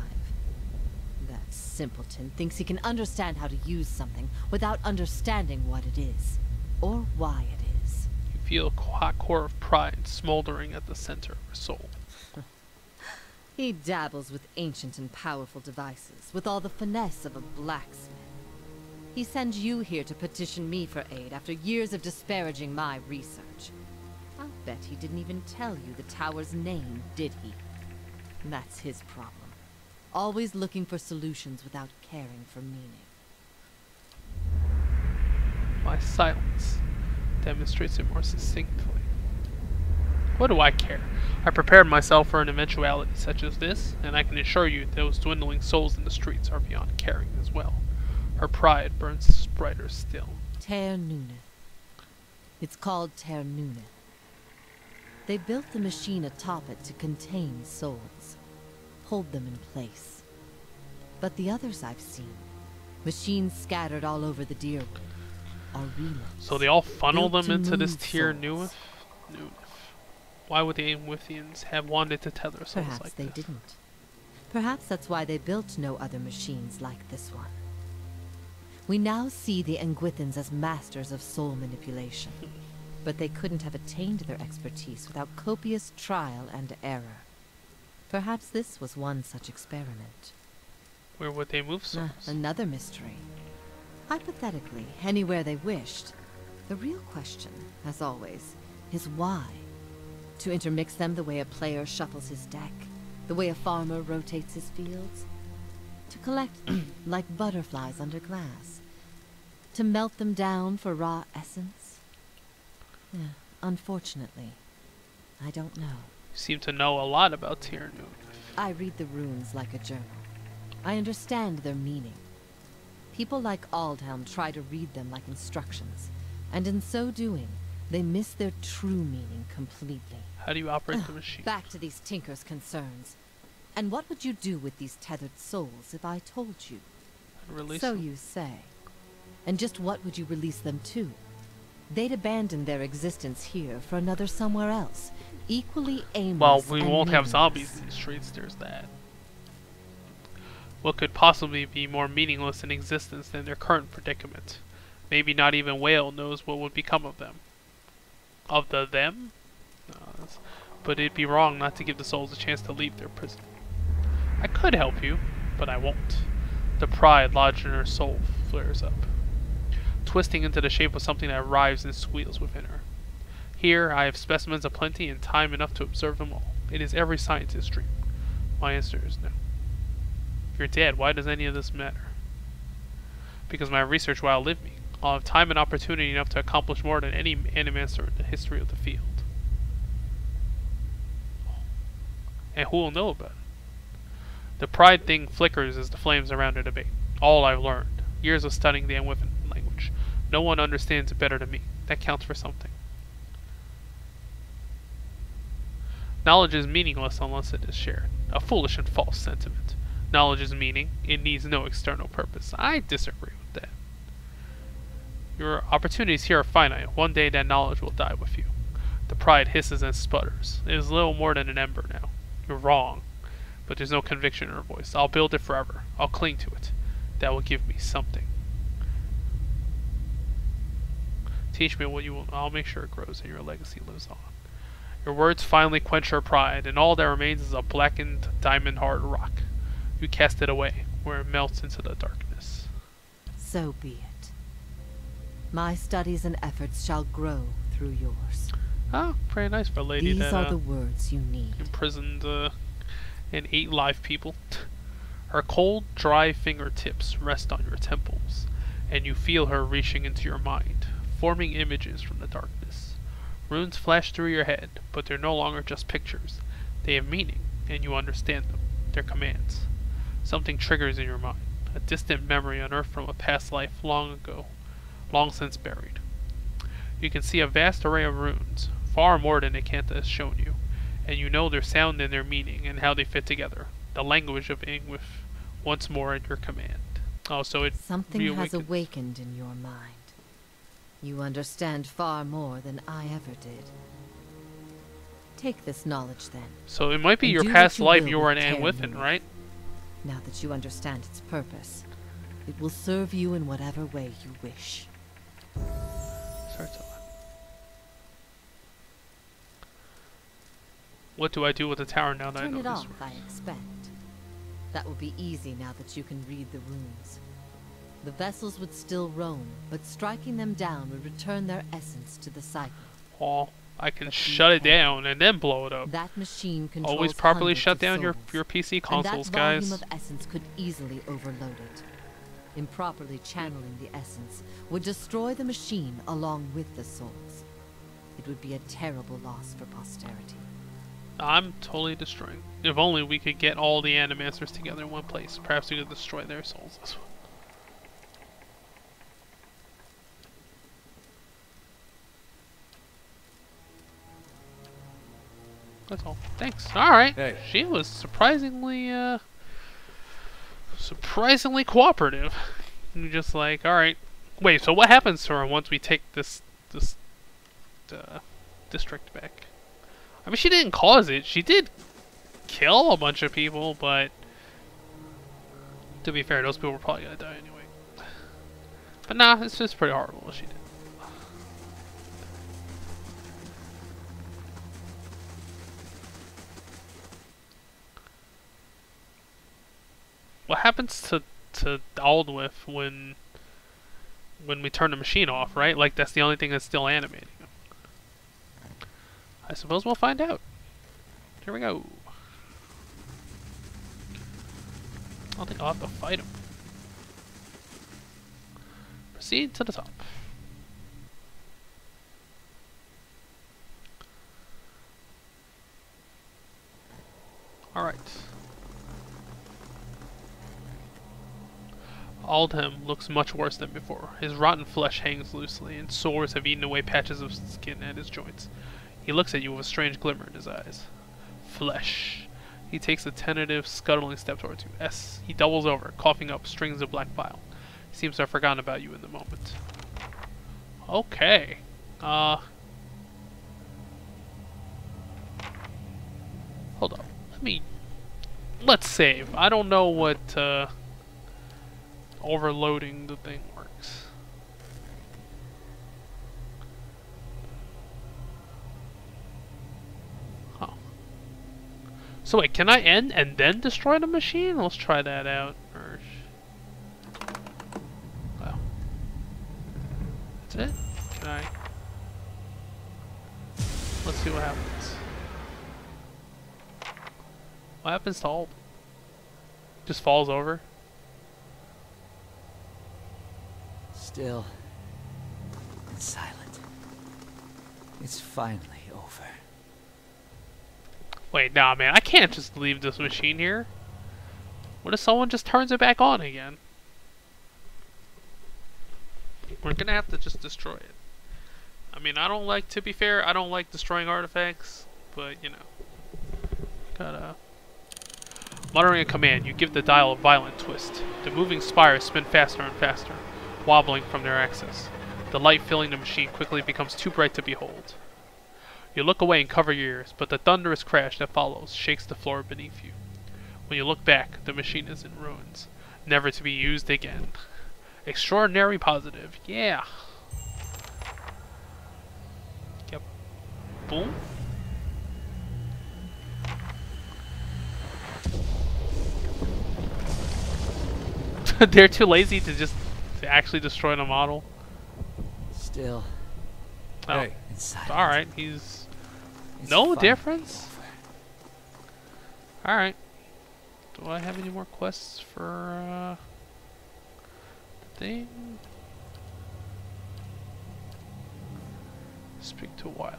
That simpleton thinks he can understand how to use something without understanding what it is, or why it is. You feel a hot core of pride smoldering at the center of her soul. He dabbles with ancient and powerful devices, with all the finesse of a blacksmith. He sends you here to petition me for aid after years of disparaging my research. I'll bet he didn't even tell you the tower's name, did he? That's his problem. Always looking for solutions without caring for meaning. My silence demonstrates it more succinctly. What do I care? I prepared myself for an eventuality such as this, and I can assure you those dwindling souls in the streets are beyond caring as well. Her pride burns brighter still. Ter Nuna. It's called Ter Nuna. They built the machine atop it to contain souls, hold them in place. But the others I've seen, machines scattered all over the Deerwood, are relics. So they all funnel built them to into this move Ter souls. Nuna? Why would the Aimwithians have wanted to tether souls Perhaps like they this? didn't. Perhaps that's why they built no other machines like this one. We now see the Engwithans as masters of soul manipulation, but they couldn't have attained their expertise without copious trial and error. Perhaps this was one such experiment. Where would they move souls? Another mystery. Hypothetically, anywhere they wished. The real question, as always, is why? To intermix them the way a player shuffles his deck, the way a farmer rotates his fields? To collect them like butterflies under glass? To melt them down for raw essence? Unfortunately, I don't know. You seem to know a lot about Ter Nuna. I read the runes like a journal. I understand their meaning. People like Aldhelm try to read them like instructions, and in so doing, they miss their true meaning completely. How do you operate the machine? Back to these Tinker's concerns. And what would you do with these tethered souls if I told you? Release So them. you say. And just what would you release them to? They'd abandon their existence here for another somewhere else, equally aimless. Well, we and won't have meaningless. zombies in the streets, there's that. What could possibly be more meaningless in existence than their current predicament? Maybe not even Whale knows what would become of them. Of the them? No, but it'd be wrong not to give the souls a chance to leave their prison. I could help you, but I won't. The pride lodged in her soul flares up, twisting into the shape of something that writhes and squeals within her. Here, I have specimens aplenty and time enough to observe them all. It is every scientist's dream. My answer is no. If you're dead, why does any of this matter? Because my research will outlive me. I'll have time and opportunity enough to accomplish more than any animancer in the history of the field. And who will know about it? The pride thing flickers as the flames around it abate. All I've learned. Years of studying the Enwithan language. No one understands it better than me. That counts for something. Knowledge is meaningless unless it is shared. A foolish and false sentiment. Knowledge is meaning. It needs no external purpose. I disagree with that. Your opportunities here are finite. One day that knowledge will die with you. The pride hisses and sputters. It is little more than an ember now. You're wrong. But there's no conviction in her voice. I'll build it forever. I'll cling to it. That will give me something. Teach me what you will. I'll make sure it grows and your legacy lives on. Your words finally quench her pride, and all that remains is a blackened, diamond-hard rock. You cast it away, where it melts into the darkness. So be it. My studies and efforts shall grow through yours. Oh, very nice for a lady These that are the words you need. imprisoned and ate live people. Her cold, dry fingertips rest on your temples, and you feel her reaching into your mind, forming images from the darkness. Runes flash through your head, but they're no longer just pictures. They have meaning, and you understand them. They're commands. Something triggers in your mind, a distant memory unearthed from a past life long ago, long since buried. You can see a vast array of runes, far more than Acantha has shown you, and you know their sound and their meaning and how they fit together. The language of Ingwith, once more at your command. Oh, so it Something has reawakens. awakened in your mind. You understand far more than I ever did. Take this knowledge then. So it might be And your do past what you life will you were an with Ter Anwithan, Nuna. right? Now that you understand its purpose, it will serve you in whatever way you wish. Starts on. What do I do with the tower now that I Turn know it this off, works? I expect. That will be easy now that you can read the runes. The vessels would still roam, but striking them down would return their essence to the cycle. Oh, I can But shut it be careful. down and then blow it up. That machine controls Always properly hundreds shut of down your souls, PC and consoles, that volume guys. of essence could easily overload it. Improperly channeling the essence would destroy the machine along with the souls. It would be a terrible loss for posterity. I'm totally destroying. If only we could get all the Animasters together in one place. Perhaps we could destroy their souls as well. That's all. Thanks. Alright. Hey. She was surprisingly cooperative. You're just like, alright. Wait, so what happens to her once we take this district back? I mean, she didn't cause it. She did kill a bunch of people, but to be fair, those people were probably gonna die anyway. But nah, it's just pretty horrible what she did. What happens to Aldwith when we turn the machine off, right? Like, that's the only thing that's still animating. I suppose we'll find out. Here we go. I don't think I'll have to fight him. Proceed to the top. Alright. Aldhem looks much worse than before. His rotten flesh hangs loosely, and sores have eaten away patches of skin at his joints. He looks at you with a strange glimmer in his eyes. Flesh. He takes a tentative, scuttling step towards you. He doubles over, coughing up strings of black bile. He seems to have forgotten about you in the moment. Okay. Hold up. Let's save. I don't know what, overloading the thing works. Oh. So wait, can I end and then destroy the machine? Let's try that out. Wow. That's it? Can I? Let's see what happens. What happens to Ald? Just falls over? Still and silent. It's finally over. Wait, nah, man, I can't just leave this machine here. What if someone just turns it back on again? We're gonna have to just destroy it. I mean, to be fair, I don't like destroying artifacts, but, you know. Gotta... Muttering a command, you give the dial a violent twist. The moving spires spin faster and faster, wobbling from their axis. The light filling the machine quickly becomes too bright to behold. You look away and cover your ears, but the thunderous crash that follows shakes the floor beneath you. When you look back, the machine is in ruins, never to be used again. Extraordinary positive, yeah. Yep. Boom. They're too lazy to actually destroy the model. Still Oh, Hey. and silent. alright, he's... It's No finally difference? over. Alright. Do I have any more quests for, the thing? Speak to Wyla.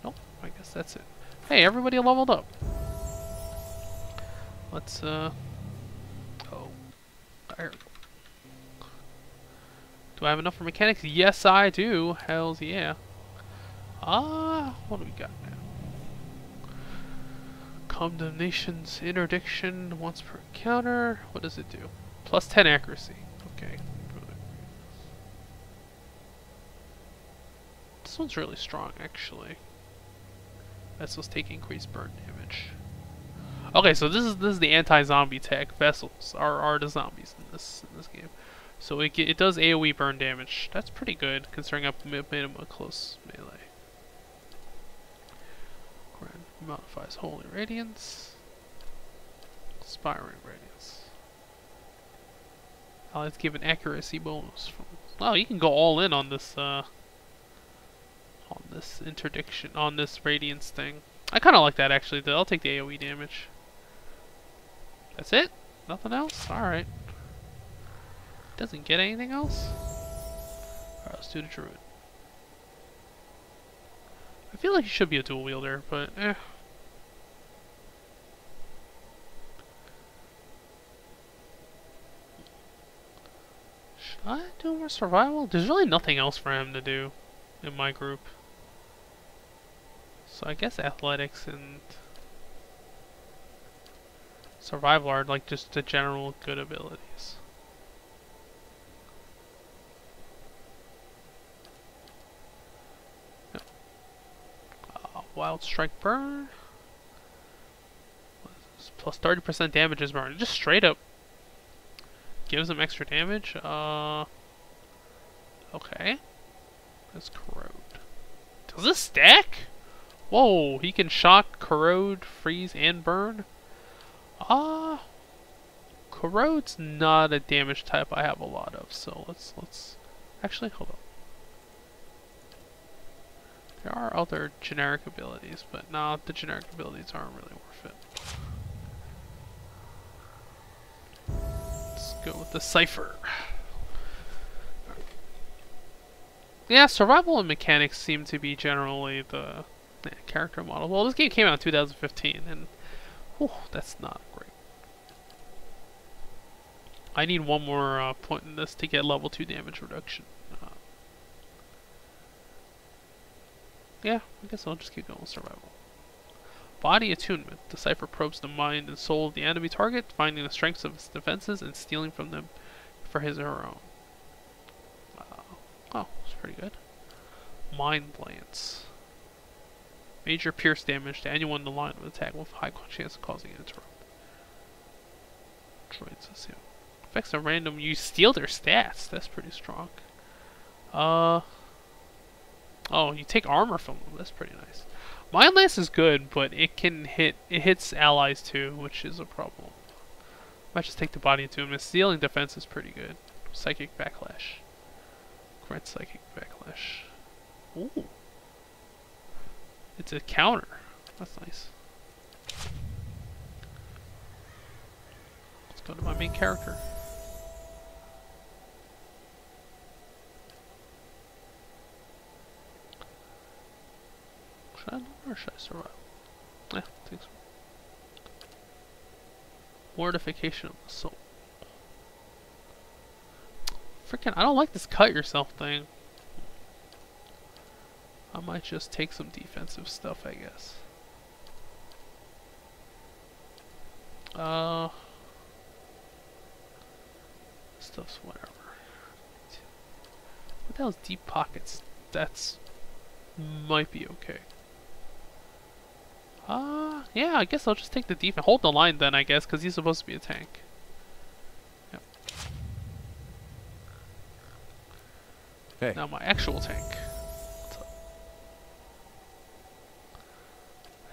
Nope, I guess that's it. Hey, everybody leveled up. Let's, oh. There we go. Do I have enough for mechanics? Yes, I do. Hells yeah. What do we got now? Condemnation's interdiction once per encounter. What does it do? Plus 10 accuracy. Okay. This one's really strong, actually. Vessels take increased burn damage. Okay, so this is the anti-zombie tech. Vessels are the zombies in this game. So it does AoE burn damage. That's pretty good considering I've made him a close melee. Grand modifies Holy Radiance. Inspiring Radiance. Let's give an accuracy bonus. Wow, you can go all in on this interdiction, on this radiance thing. I kind of like that actually. Though. I'll take the AoE damage. That's it? Nothing else? Alright. Doesn't get anything else? Alright, let's do the druid. I feel like he should be a dual wielder, but eh. Should I do more survival? There's really nothing else for him to do in my group. So I guess athletics and survival are like just the general good abilities. Yep. Wild Strike Burn. Plus 30% damage is burn. Just straight up gives him extra damage. Okay. That's corrode. Does this stack? Whoa, he can shock, corrode, freeze, and burn? Corrode's not a damage type I have a lot of, so let's actually hold on. There are other generic abilities, but nah, the generic abilities aren't really worth it. Let's go with the Cypher. Yeah, survival and mechanics seem to be generally the character model. Well, this game came out in 2015, and whew, that's not great. I need one more point in this to get level 2 damage reduction. Yeah, I guess I'll just keep going with survival. Body attunement. The Cypher probes the mind and soul of the enemy target, finding the strengths of its defenses and stealing from them for his or her own. Oh, that's pretty good. Mind Lance. Major pierce damage to anyone in the line of attack with high chance of causing an interrupt. Droids, let's see. Affects a random. You steal their stats. That's pretty strong. Oh, you take armor from them. That's pretty nice. Mind Lance is good, but it hits allies too, which is a problem. Might just take the body attunement. Stealing defense is pretty good. Psychic backlash. Grant psychic backlash. Ooh. It's a counter. That's nice. Let's go to my main character. Should I learn or should I survive? Yeah, I think so. Mortification of the soul. Freaking, I don't like this cut yourself thing. I might just take some defensive stuff, I guess. Stuff's whatever. What the hell's deep pockets? That's might be okay. Yeah, I guess I'll just take the defense. Hold the line then, I guess, because he's supposed to be a tank. Yep. Hey. Now my actual tank.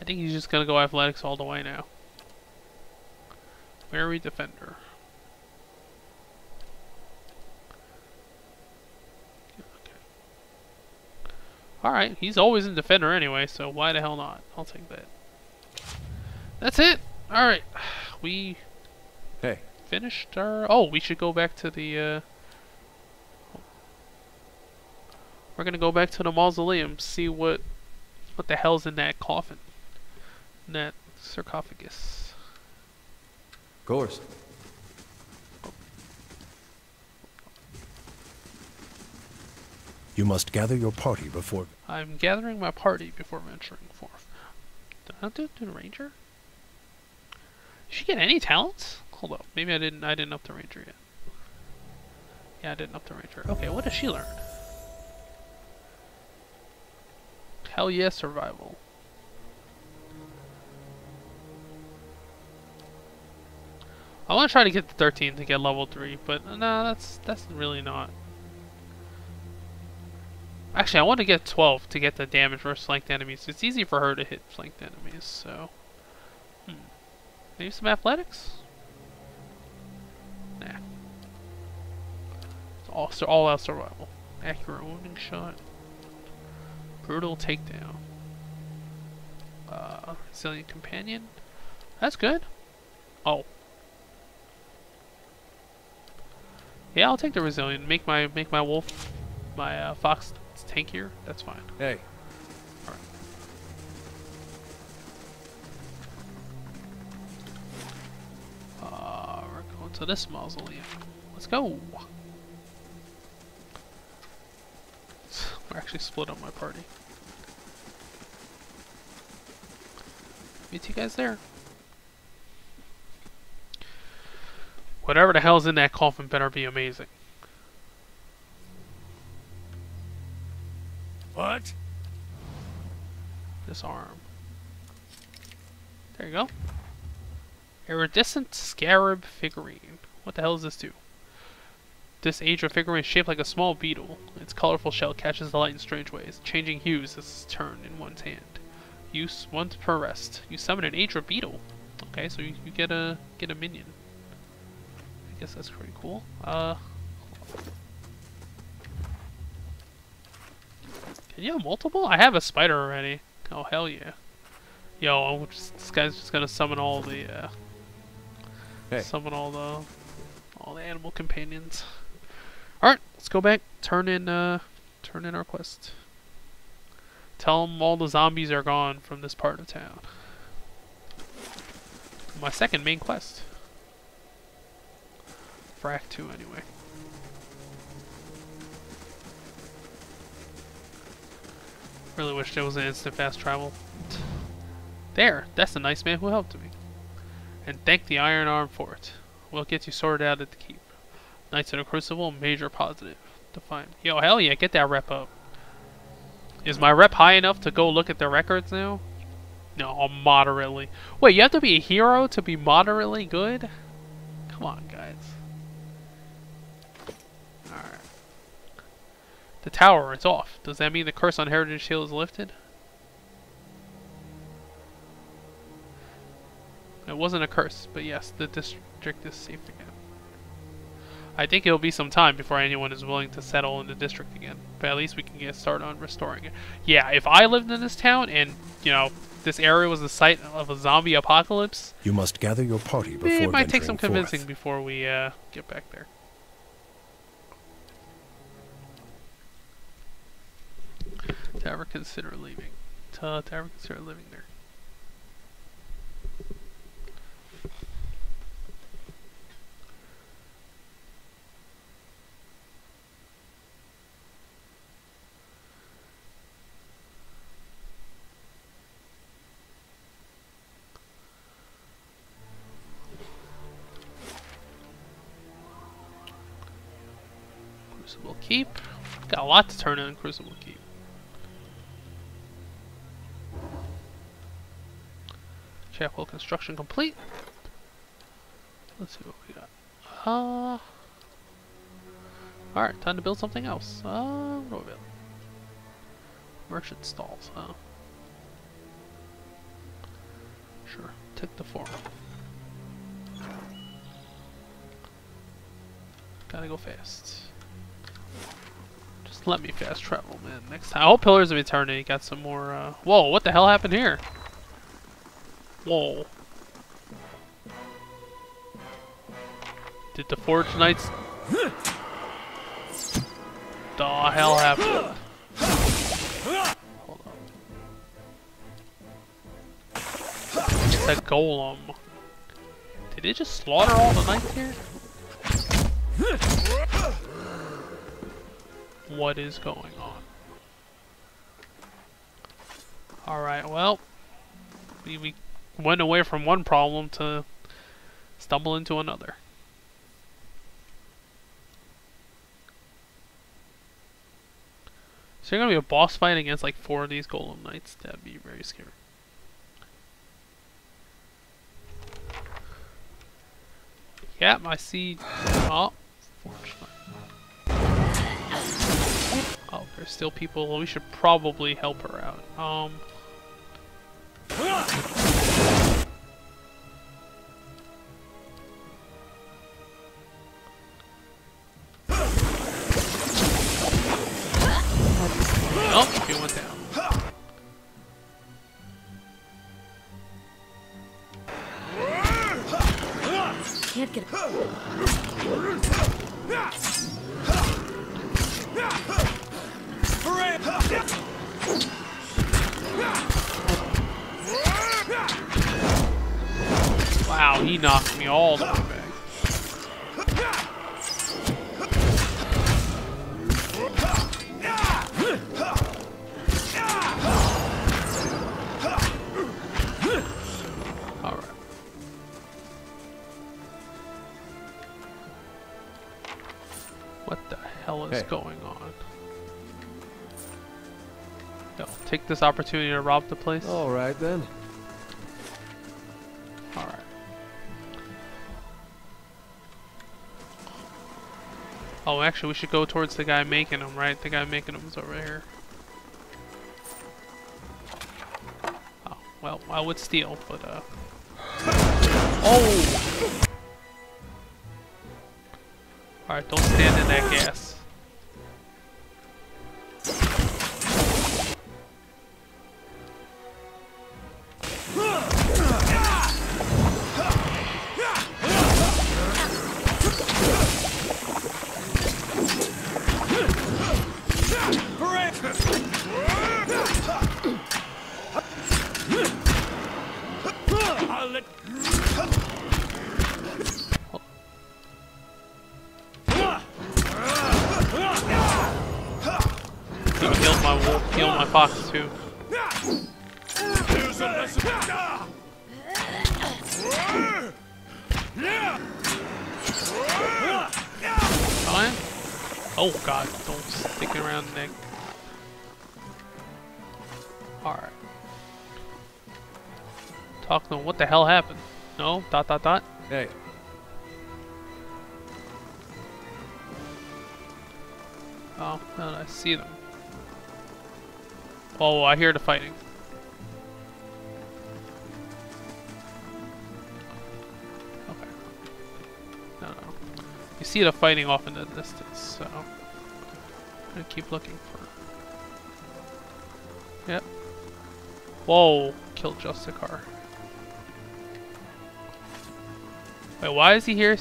I think he's just gonna go athletics all the way now. Wary defender. Okay. Alright, he's always in defender anyway, so why the hell not? I'll take that. That's it! Alright. We finished our... Oh, we should go back to the... We're gonna go back to the mausoleum, see what the hell's in that coffin. In that sarcophagus. Of course. You must gather your party before... I'm gathering my party before venturing forth. Did I do the ranger? Did she get any talents? Hold up, maybe I didn't up the ranger yet. Yeah, I didn't up the ranger. Okay, what does she learn? Hell yeah, survival. I want to try to get to 13 to get level 3, but no, that's really not. Actually, I want to get 12 to get the damage versus flanked enemies. It's easy for her to hit flanked enemies, so... Maybe some athletics? Nah. It's all out survival. Accurate wounding shot. Brutal takedown. Resilient companion. That's good. Oh. Yeah, I'll take the resilient. Make my wolf, my fox tankier. That's fine. Hey. Alright. We're going to this mausoleum. Let's go. We're actually split up my party. Meet you guys there. Whatever the hell's in that coffin better be amazing. What? Disarm. There you go. Iridescent scarab figurine. What the hell does this do? This age of figurine is shaped like a small beetle. Its colorful shell catches the light in strange ways, changing hues as it's turned in one's hand. Use once per rest. You summon an Aedra beetle. Okay, so you get a minion. I guess that's pretty cool. Can you have multiple? I have a spider already. Oh hell yeah. Yo, this guy's just gonna summon all the summon all the animal companions. Alright, let's go back, turn in our quest. Tell them all the zombies are gone from this part of town. My second main quest. For Act 2 anyway. Really wish there was an instant fast travel. There, that's the nice man who helped me. And thank the Iron Arm for it. We'll get you sorted out at the keep. Knights of the Crucible, major positive. Define. Yo, hell yeah, get that rep up. Is my rep high enough to go look at the records now? No, moderately. Wait, you have to be a hero to be moderately good? Come on, guys. Alright. The tower is off. Does that mean the curse on Heritage Hill is lifted? It wasn't a curse, but yes, the district is safe again. I think it'll be some time before anyone is willing to settle in the district again, but at least we can get started on restoring it. Yeah, if I lived in this town and, you know, this area was the site of a zombie apocalypse, You must gather your party before it might take venturing some convincing forth. before we get back there. To ever consider leaving. To ever consider living there. Crucible Keep. Got a lot to turn in Crucible Keep. Chapel construction complete. Let's see what we got. Alright, time to build something else. What do we build? Merchant stalls, huh? Sure, take the form. Gotta go fast. Just let me fast travel, man. Next time. I hope Pillars of Eternity got some more, Whoa, what the hell happened here? Whoa. Did the Forge Knights... The hell happened? Hold on. It's a golem. Did it just slaughter all the knights here? What is going on? Alright, well... We went away from one problem to stumble into another. So you're gonna be a boss fight against like 4 of these golem knights. That'd be very scary. Yep, I see. Oh, fortunately. Oh, there's still people. We should probably help her out. Oh, she went down. Can't get. Wow, he knocked me all the way back. Alright. What the hell is going on? Yo, take this opportunity to rob the place. All right then. Alright. Oh, actually, we should go towards the guy making them, right? The guy making them is over here. Oh, well, I would steal, but, Oh! Alright, don't stand in that gas. Heal my fox too. Fine. Oh god, don't stick around the neck. Alright. Talk to them. What the hell happened? No? Dot dot dot? Hey. Oh, no, I see them. Oh, I hear the fighting. Okay. No. You see the fighting off in the distance, so I'm gonna keep looking for. Yep. Whoa! Killed Justicar. Wait, why is he here?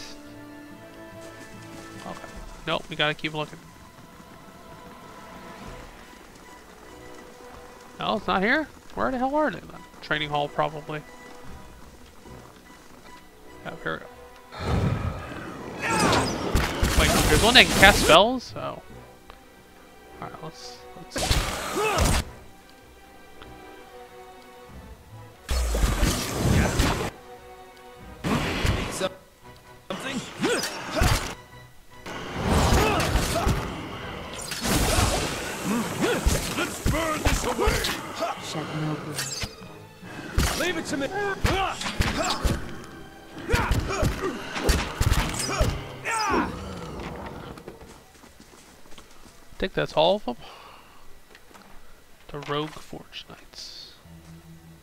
Okay. Nope, we gotta keep looking. No, it's not here? Where the hell are they then? Training hall, probably. Oh, here we go. Wait, there's one that can cast spells? Oh. Alright, let's... Something? Let's burn this away! Shed no blood. Leave it to me. I think that's all of them. The Rogue Forge Knights.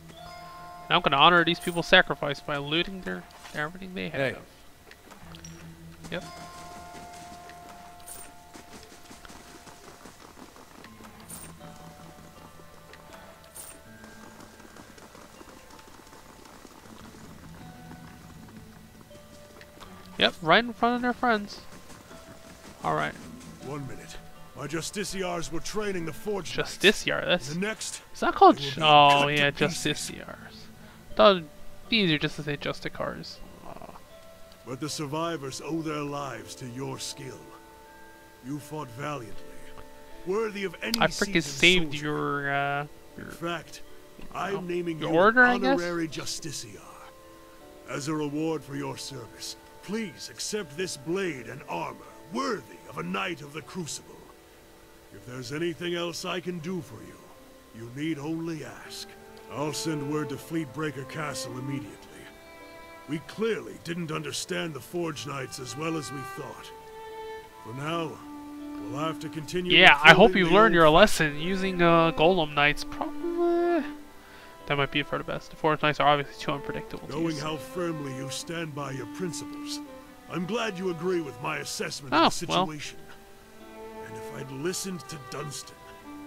And I'm gonna honor these people's sacrifice by looting their everything they have. Hey. Yep. Yep, right in front of their friends. Alright. 1 minute. My justiciars were training the forge. Justiciar, that's... The next. It's not called... They will be Oh, cut yeah, to pieces. Justiciars. Thought it'd be easier just to say Justicars. But the survivors owe their lives to your skill. You fought valiantly, worthy of any I freaking seasoned saved soldier. your, In fact, I'm naming your you order, I an guess? honorary justiciar. As a reward for your service, please accept this blade and armor, worthy of a knight of the Crucible. If there's anything else I can do for you, you need only ask. I'll send word to Fleetbreaker Castle immediately. We clearly didn't understand the Forge Knights as well as we thought. For now, we'll have to continue. Yeah, I hope killing you've the learned your old lesson. Using Golem Knights, probably that might be for the best. The Forge Knights are obviously too unpredictable. Knowing how firmly you stand by your principles, I'm glad you agree with my assessment Oh, of the situation. And if I'd listened to Dunstan,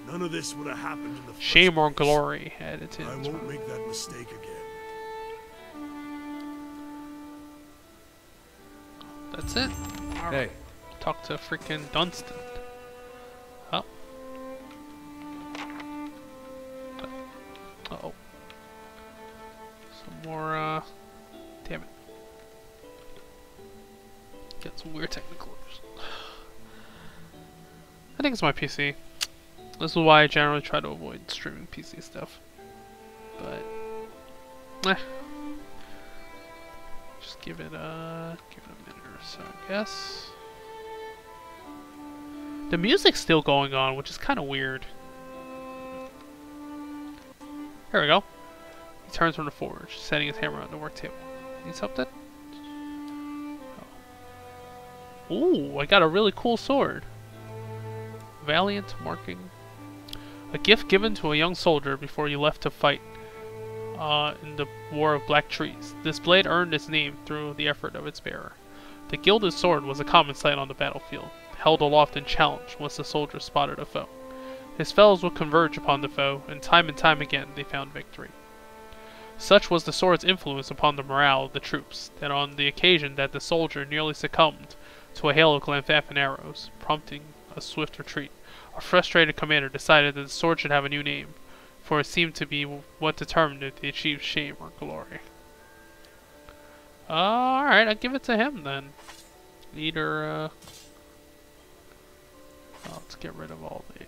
none of this would have happened in the first Shame or place. glory added to I it. won't make that mistake again. That's it. Hey. Talk to freaking Dunstan. Oh. Uh-oh. Some more, damn it. Get some weird technical issues. I think it's my PC. This is why I generally try to avoid streaming PC stuff. But, just give it a minute or so, I guess. The music's still going on, which is kind of weird. Here we go. He turns from the forge, setting his hammer on the work table. Need something? Oh. Ooh, I got a really cool sword. Valiant marking. A gift given to a young soldier before he left to fight in the War of Black Trees. This blade earned its name through the effort of its bearer. The gilded sword was a common sight on the battlefield, held aloft in challenge once the soldier spotted a foe. His fellows would converge upon the foe, and time again they found victory. Such was the sword's influence upon the morale of the troops, that on the occasion that the soldier nearly succumbed to a hail of Glenfaffin arrows, prompting a swift retreat, a frustrated commander decided that the sword should have a new name, for it seemed to be what determined if they achieved shame or glory. Alright, I'll give it to him then. Either, let's get rid of all the,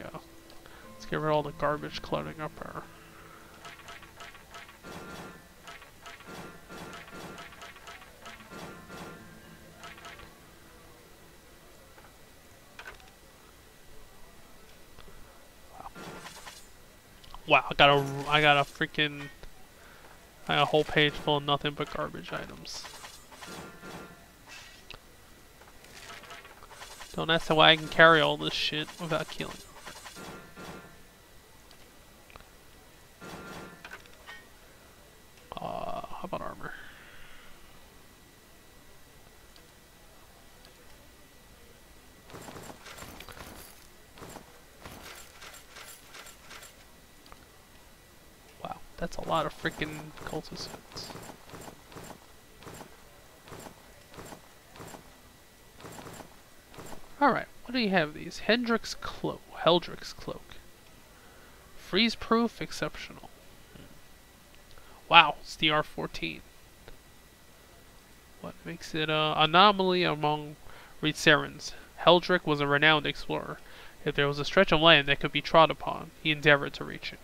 let's get rid of all the garbage cluttering up our... Wow, I got a freaking, I got a whole page full of nothing but garbage items. Don't ask me why I can carry all this shit without killing. How about armor? Wow, that's a lot of freaking cultist suits. Alright, what do you have these? Heldrick's Cloak. Freeze proof, exceptional. Wow, it's DR-14. What makes it an anomaly among Reedserans? Heldrick was a renowned explorer. If there was a stretch of land that could be trod upon, he endeavored to reach it.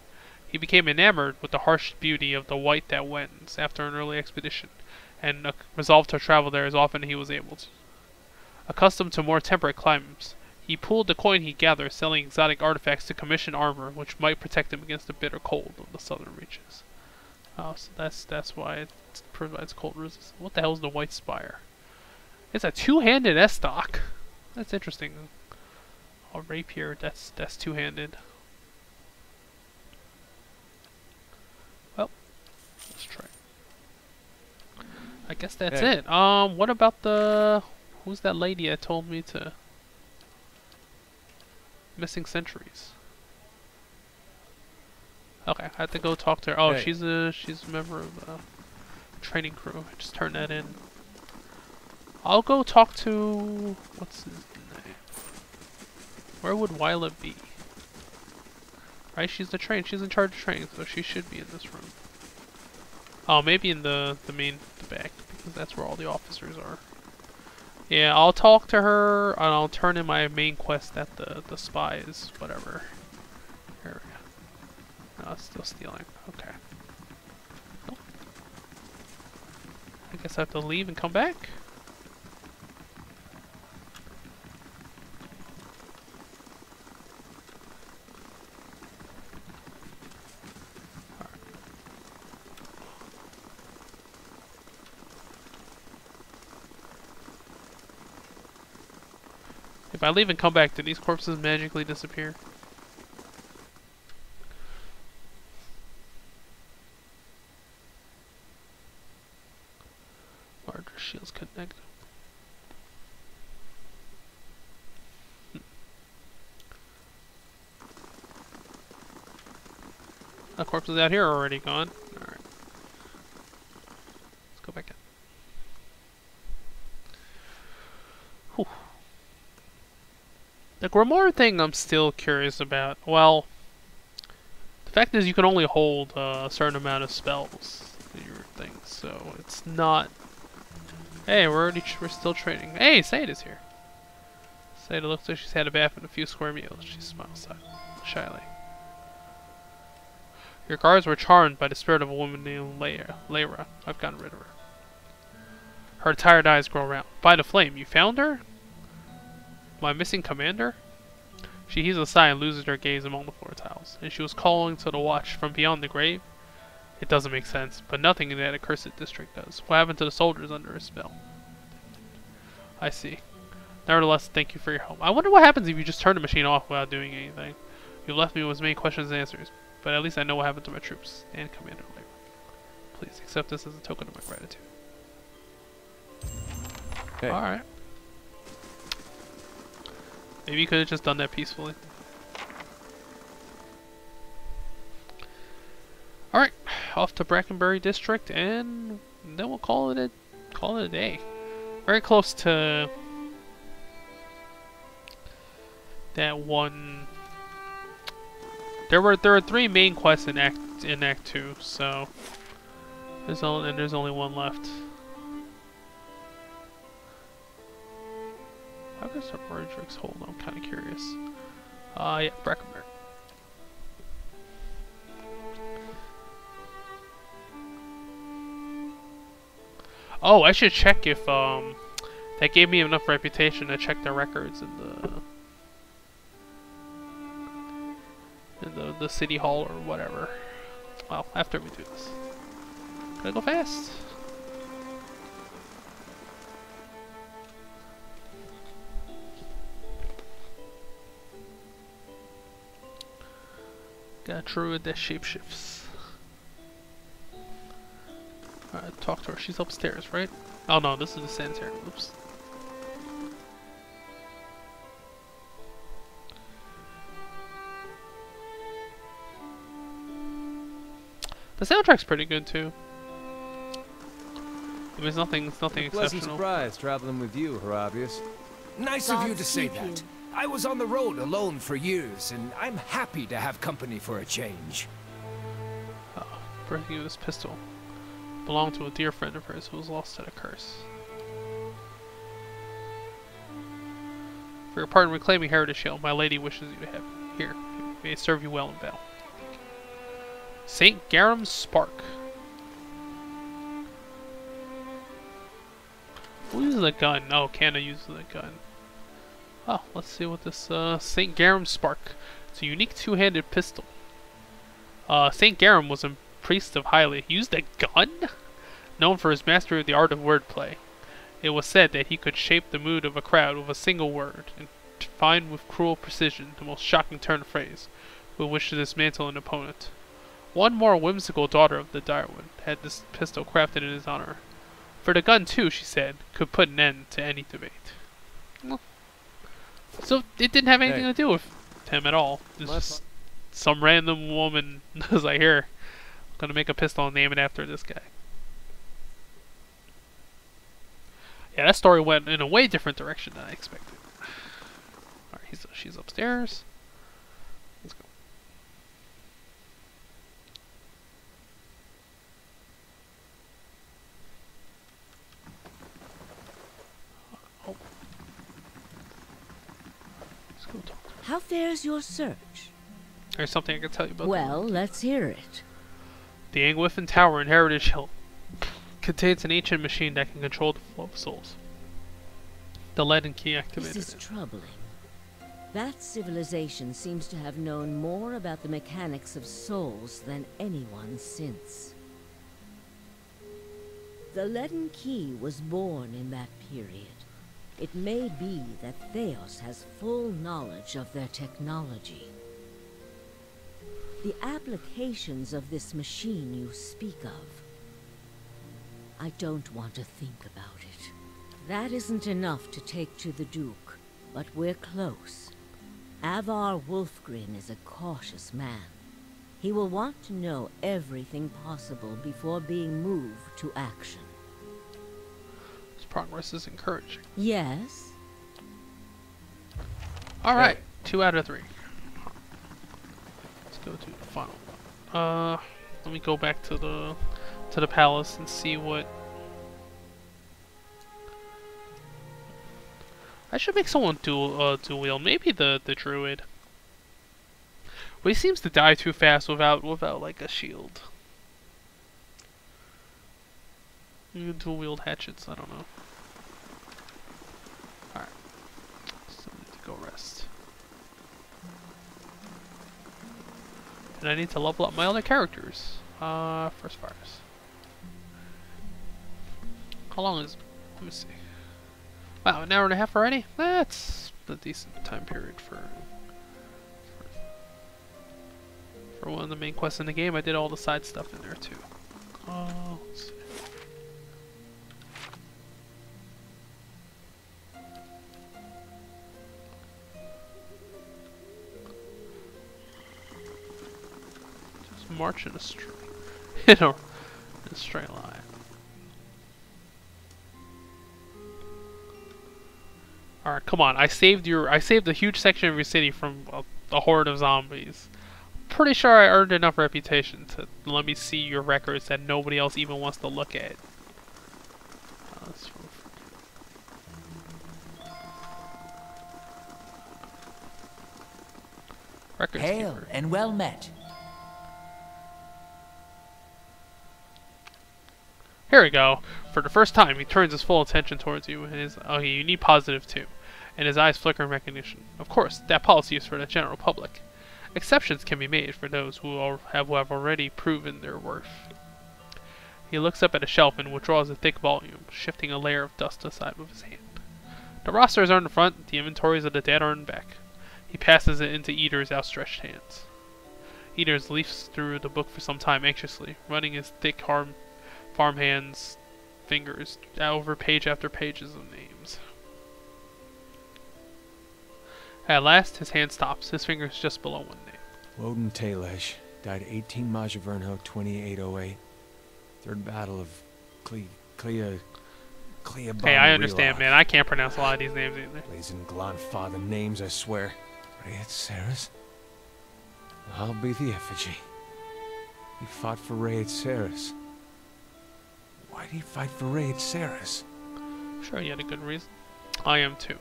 He became enamored with the harsh beauty of the white that wends after an early expedition, and resolved to travel there as often as he was able to. Accustomed to more temperate climes, he pooled the coin he gathered selling exotic artifacts to commission armor which might protect him against the bitter cold of the southern reaches. Oh, so that's why it provides cold resistance. What the hell is the White Spire? It's a two-handed S-stock. That's interesting. A rapier, that's two-handed. Well, let's try. I guess that's it. What about the... Who's that lady that told me to... Missing Centuries? Okay, I have to go talk to her. Oh, she's a member of the training crew. I just turned that in. I'll go talk to... What's his name? Where would Wyla be? Right, she's the she's in charge of training, so she should be in this room. Oh, maybe in the back, because that's where all the officers are. Yeah, I'll talk to her, and I'll turn in my main quest at the spies, whatever. Here we go. No, it's still stealing. Okay. Nope. I guess I have to leave and come back? If I leave and come back, do these corpses magically disappear? Larger shields connect. The corpses out here are already gone. Alright. Let's go back in. Whew. The Grimoire thing I'm still curious about. Well, the fact is you can only hold a certain amount of spells in your thing, so it's not... Hey, we're still trading. Hey, Sayed is here. Sayed looks like she's had a bath and a few square meals. She smiles shyly. Your guards were charmed by the spirit of a woman named Lyra. I've gotten rid of her. Her tired eyes grow round. By the flame, you found her? My missing commander? She heaves a sigh and loses her gaze among the floor tiles. And she was calling to the watch from beyond the grave? It doesn't make sense, but nothing in that accursed district does. What happened to the soldiers under her spell? I see. Nevertheless, thank you for your help. I wonder what happens if you just turn the machine off without doing anything. You left me with as many questions and answers, but at least I know what happened to my troops and Commander Lyra. Please accept this as a token of my gratitude. Hey. Alright. Maybe you could have just done that peacefully. Alright, off to Brackenbury District, and then we'll call it a day. Very close to that one. There were 3 main quests in Act 2, so there's only one left. How does the Murdrix hold? I'm kind of curious. Yeah, Brackenbury. Oh, I should check if that gave me enough reputation to check the records in the city hall or whatever. Well, after we do this. Gotta go fast. Got a druid that shapeshifts. Alright, talk to her. She's upstairs, right? Oh no, this is the sanitary. Oops. The soundtrack's pretty good too. I mean, it's nothing Pleasant exceptional. surprise traveling with you, Harabius. Nice of you to say that. I was on the road alone for years, and I'm happy to have company for a change. Bringing you this pistol. Belonged to a dear friend of hers who was lost to the curse. For your part in reclaiming Heritage Hill, my lady wishes you to have it. Here, may it serve you well in battle. St. Garam's Spark. Who uses a gun? Oh, Canna uses a gun. Oh, let's see what this St. Garam's Spark. It's a unique two-handed pistol. St. Garam was a priest of Hylia. He used a gun? Known for his mastery of the art of wordplay. It was said that he could shape the mood of a crowd with a single word, and find with cruel precision the most shocking turn of phrase with which to dismantle an opponent. One more whimsical daughter of the Direward had this pistol crafted in his honor. For the gun too, she said, could put an end to any debate. Well, so it didn't have anything to do with him at all. It's just some random woman was like, here, I'm gonna make a pistol and name it after this guy. Yeah, that story went in a way different direction than I expected. Alright, she's upstairs. Let's go. Oh. Let's go talk to her. How fares your search? There's something I can tell you about. Well, let's hear it. The Angwithan Tower in Heritage Hill contains an ancient machine that can control the flow of souls. The leaden key activated This is it. troubling. That civilization seems to have known more about the mechanics of souls than anyone since. The leaden key was born in that period. It may be that Theos has full knowledge of their technology. The applications of this machine you speak of, I don't want to think about it. That isn't enough to take to the Duke, but we're close. Avar Wolfgren is a cautious man. He will want to know everything possible before being moved to action. His progress is encouraging. Yes? Alright, 2 out of 3. Let's go to the final. Let me go back to the palace and see what... I should make someone dual wield. Maybe the druid. But he seems to die too fast without like a shield. You can dual wield hatchets. I don't know. All right. So I need to go rest. And I need to level up my other characters. First fires. How long is? Let me see. Wow, an hour and a half already? That's a decent time period for one of the main quests in the game. I did all the side stuff in there too. Let's see. Just march in a straight, in a straight line. Alright, come on. I saved a huge section of your city from a horde of zombies. Pretty sure I earned enough reputation to let me see your records that nobody else even wants to look at. Records Hail keeper. and well met. Here we go. For the first time, he turns his full attention towards you, and okay, you need positive too. And his eyes flicker in recognition. Of course, that policy is for the general public. Exceptions can be made for those who have already proven their worth. He looks up at a shelf and withdraws a thick volume, shifting a layer of dust aside with his hand. The rosters are in the front, the inventories of the dead are in the back. He passes it into Eater's outstretched hands. Eater leafs through the book for some time anxiously, running his thick farmhand's fingers over page after pages of names. At last, his hand stops, his fingers just below one name. Woden Talej died 18 Majavernho 2808. Third Battle of Clea. Hey, I understand, man. I can't pronounce a lot of these names either. Blazing Glonfather names, I swear. Rayet Saris? I'll be the effigy. He fought for Rayet Saris. Why'd he fight for Rayet Saris? Sure, he had a good reason. I am too.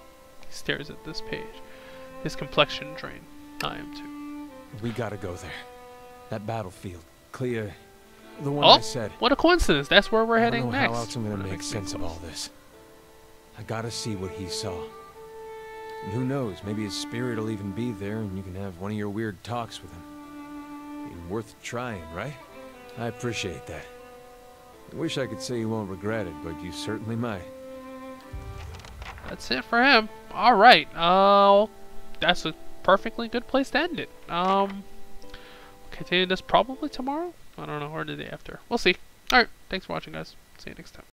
He stares at this page. His complexion drained. I am too. We gotta go there. That battlefield. Clea. The one I said. What a coincidence. That's where we're heading I don't know next. how else I'm gonna make sense of all this. I gotta see what he saw. And who knows, maybe his spirit will even be there and you can have one of your weird talks with him. Be worth trying, right? I appreciate that. I wish I could say you won't regret it, but you certainly might. That's it for him. Alright. That's a perfectly good place to end it. Continue this probably tomorrow? I don't know, or the day after. We'll see. Alright, thanks for watching, guys. See you next time.